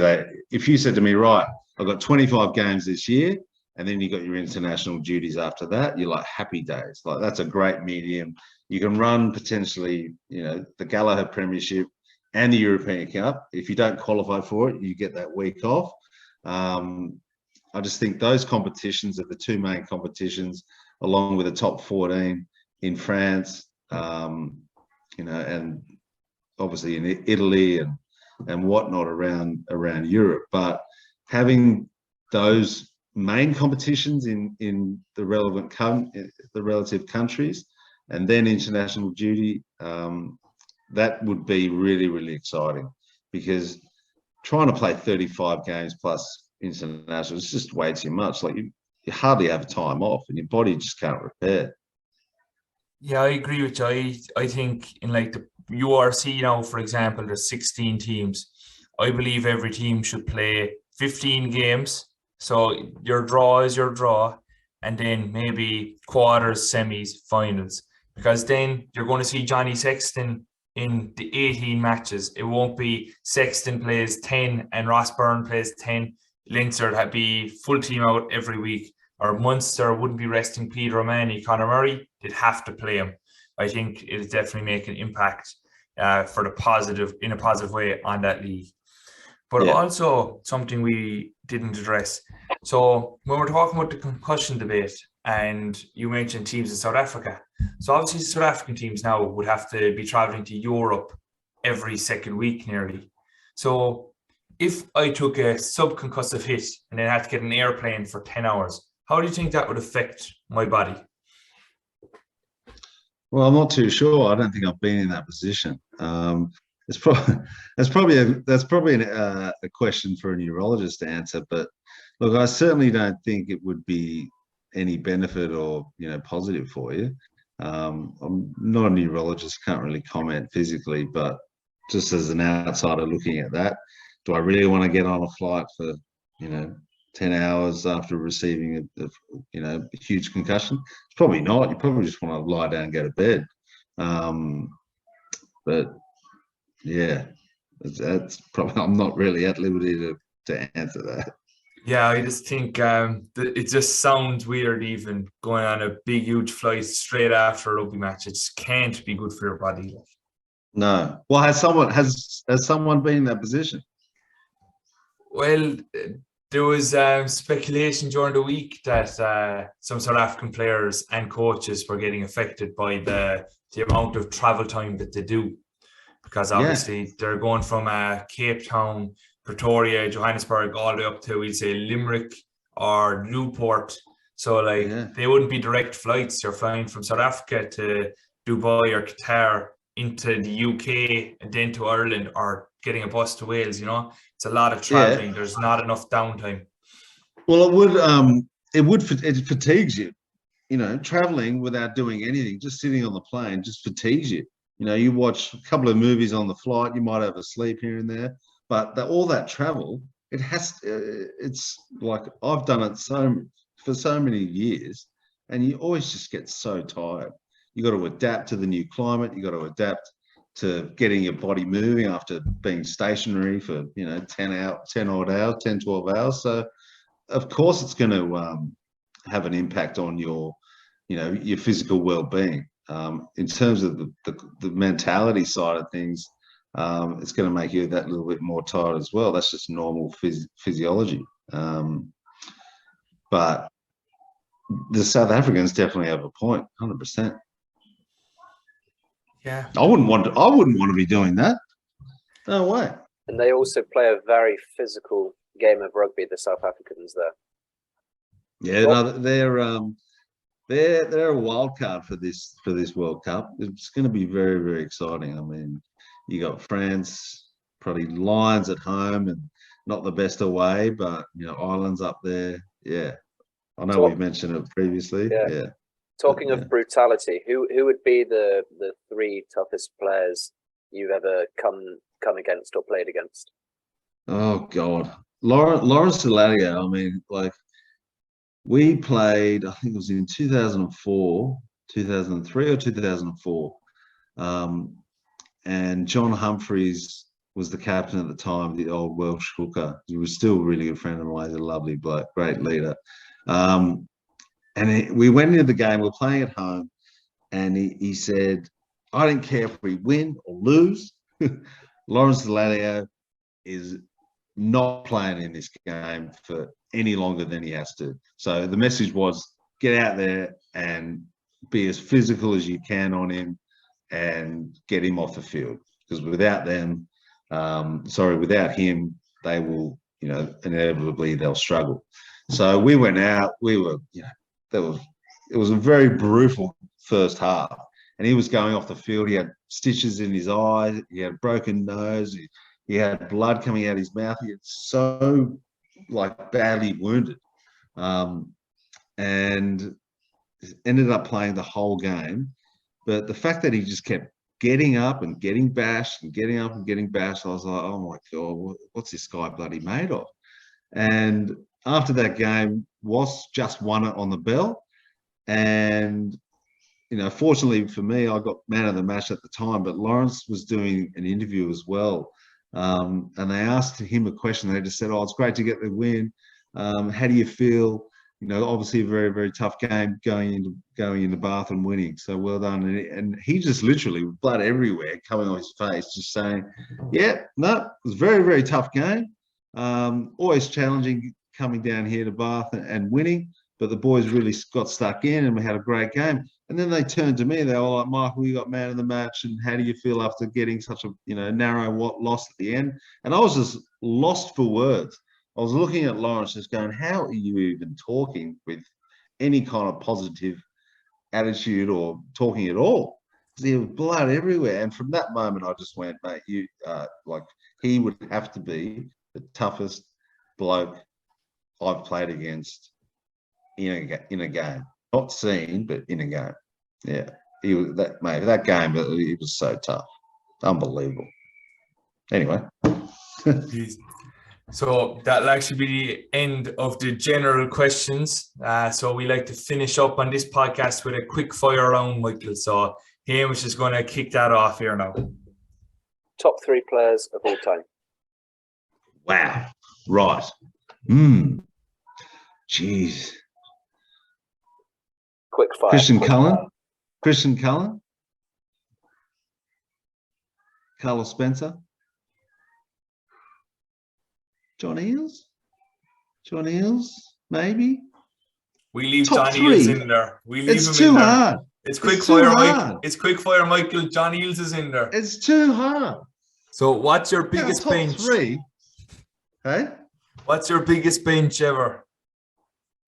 if you said to me, right, I've got 25 games this year, and then you got your international duties after that, you're like happy days. Like that's a great medium. You can run potentially, you know, the Gallagher Premiership and the European Cup. If you don't qualify for it, you get that week off. I just think those competitions are the 2 main competitions, along with the top 14 in France, you know, and obviously in Italy and whatnot around Europe. But having those main competitions in the relative countries, and then international duty, that would be really, really exciting, because trying to play 35 games plus international is just way too much. Like you hardly have time off, and your body just can't repair. Yeah, I agree with you. I think in like the URC now, for example, there's 16 teams. I believe every team should play 15 games. So your draw is your draw, and then maybe quarters, semis, finals. Because then you're going to see Johnny Sexton in the 18 matches. It won't be Sexton plays 10 and Ross Byrne plays 10. Leinster would be full team out every week. Or Munster wouldn't be resting Peter O'Mahony, Conor Murray. They'd have to play him. I think it'll definitely make an impact for in a positive way on that league. But also something we didn't address. So when we're talking about the concussion debate, and you mentioned teams in South Africa. So obviously South African teams now would have to be traveling to Europe every second week nearly. So if I took a subconcussive hit and then had to get an airplane for 10 hours, how do you think that would affect my body? Well, I'm not too sure. I don't think I've been in that position. That's probably a question for a neurologist to answer. But look, I certainly don't think it would be any benefit or, you know, positive for you. I'm not a neurologist, can't really comment physically, but just as an outsider looking at that, do I really want to get on a flight for, you know, 10 hours after receiving a huge concussion? It's probably not. You probably just want to lie down and go to bed. But yeah, that's probably, I'm not really at liberty to answer that. Yeah, I just think it just sounds weird even going on a big, huge flight straight after a rugby match. It just can't be good for your body. No. Well, has someone been in that position? Well, there was speculation during the week that some South African players and coaches were getting affected by the amount of travel time that they do, because Yeah. obviously they're going from Cape Town, Pretoria, Johannesburg, all the way up to, we'll say, Limerick or Newport. So Yeah. they wouldn't be direct flights. You're flying from South Africa to Dubai or Qatar into the UK and then to Ireland, or getting a bus to Wales. It's a lot of traveling. Yeah. There's not enough downtime. Well, it fatigues you. Traveling without doing anything, just sitting on the plane, just fatigues you. You watch a couple of movies on the flight, you might have a sleep here and there, but all that travel, it's like I've done it for so many years, and you always just get so tired. You got to adapt to the new climate. You got to adapt to getting your body moving after being stationary for 10 odd hours, 10, 12 hours. So of course it's going to have an impact on your physical well-being. In terms of the mentality side of things, it's going to make you that little bit more tired as well. That's just normal physiology. But the South Africans definitely have a point, 100%. Yeah. I wouldn't want to be doing that. No way. And they also play a very physical game of rugby, the South Africans there. Yeah, no, they're a wild card for this World Cup. It's going to be very, very exciting. I mean, you got France, probably Lions at home, and not the best away, but Ireland's up there. Yeah, I know we've mentioned it previously. Yeah. Talking of brutality, who would be the three toughest players you've ever come against or played against? Oh God, Lawrence Saladio. I mean, we played, I think it was in 2004, 2003 or 2004. And John Humphreys was the captain at the time, the old Welsh hooker. He was still a really good friend of mine. He's a lovely bloke, great leader. And we went into the game, we were playing at home, and he said, I don't care if we win or lose. Lawrence Saladio is not playing in this game for any longer than he has to. So the message was, get out there and be as physical as you can on him and get him off the field. Because without him, they will, inevitably they'll struggle. So we went out, it was a very brutal first half. And he was going off the field. He had stitches in his eyes. He had a broken nose. He had blood coming out of his mouth. He was so badly wounded, and ended up playing the whole game. But the fact that he just kept getting up and getting bashed and getting up and getting bashed, I was like, oh my God, what's this guy bloody made of? And after that game, Wass just won it on the bell. And fortunately for me, I got man of the match at the time, but Lawrence was doing an interview as well. And they asked him a question. They just said, oh, it's great to get the win. How do you feel? Obviously a very, very tough game going in the bath and winning. So well done. And he just literally, with blood everywhere coming on his face, just saying, yeah, no, it was a very, very tough game. Always challenging coming down here to Bath and winning. But the boys really got stuck in and we had a great game. And then they turned to me. They were like, Michael, you got man of the match. And how do you feel after getting such a narrow loss at the end? And I was just lost for words. I was looking at Lawrence just going, how are you even talking with any kind of positive attitude or talking at all? There was blood everywhere. And from that moment, I just went, mate, he would have to be the toughest bloke I've played against in a game, not seen, but in a game. Yeah, he was that game. It was so tough, unbelievable. Anyway, so that'll actually be the end of the general questions. So we like to finish up on this podcast with a quick fire round, Michael. So Hamish is going to kick that off here now. Top three players of all time. Wow, right. Jeez. Quick fire. Christian Cullen. Carlos Spencer. John Eales, maybe. We leave Top John Eales three? in there. We leave It's him too in there. hard. It's quick It's too fire, hard. Mike. It's quick fire, Michael. John Eales is in there. It's too hard. So, what's your Yeah, biggest top bench? three. Hey, What's your biggest bench ever?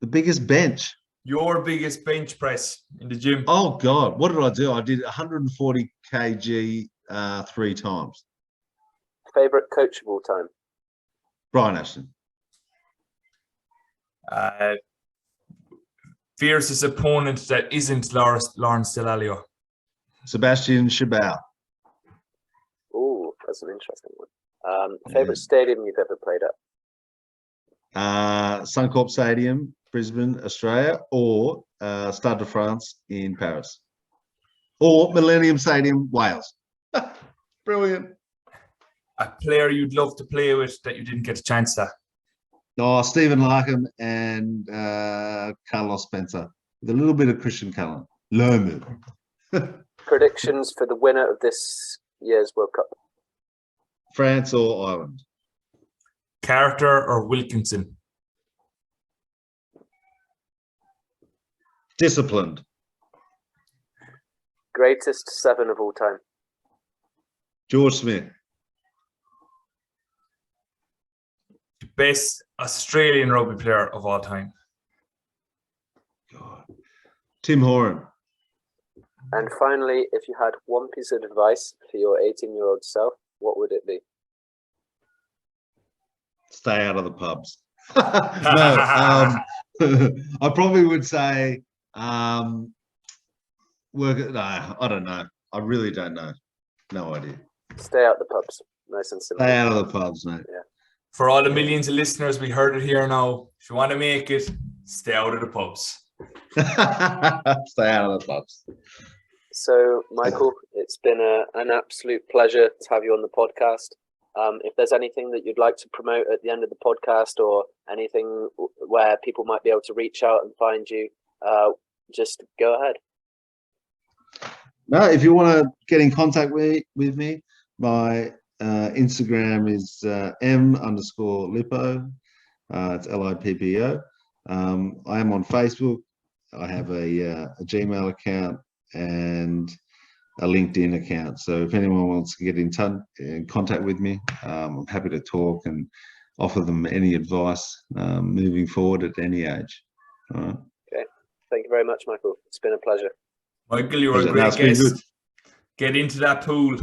the biggest bench. Your biggest bench press in the gym? Oh God, what did I do? I did 140 kg 3 times. Favorite coach of all time? Brian Ashton. Fiercest opponent that isn't Lawrence Delalio. Sebastian Chabal. Ooh, that's an interesting one. Favorite stadium you've ever played at? Suncorp Stadium, Brisbane, Australia, or Stade de France in Paris, or Millennium Stadium, Wales. Brilliant. A player you'd love to play with that you didn't get a chance at? Oh, Stephen Larkham and Carlos Spencer, with a little bit of Christian Cullen. Lerman. Predictions for the winner of this year's World Cup? France or Ireland? Carter or Wilkinson? Disciplined. Greatest 7 of all time? George Smith. The best Australian rugby player of all time? God. Tim Horan. And finally, if you had one piece of advice for your 18-year-old self, what would it be? Stay out of the pubs. No, I probably would say work at, no, I don't know. I really don't know. No idea. Stay out the pubs. Nice and simple. Stay out of the pubs, mate. Yeah. For all the millions of listeners, we heard it here now. If you want to make it, stay out of the pubs. Stay out of the pubs. So, Michael, it's been an absolute pleasure to have you on the podcast. If there's anything that you'd like to promote at the end of the podcast, or anything where people might be able to reach out and find you, just go ahead. No, if you want to get in contact with me, my Instagram is m_Lippo. It's Lippo. I am on Facebook. I have a Gmail account and a LinkedIn account. So if anyone wants to get in contact with me, I'm happy to talk and offer them any advice moving forward at any age. All right. Okay. Thank you very much, Michael. It's been a pleasure. Michael, you were a great guest. Get into that pool.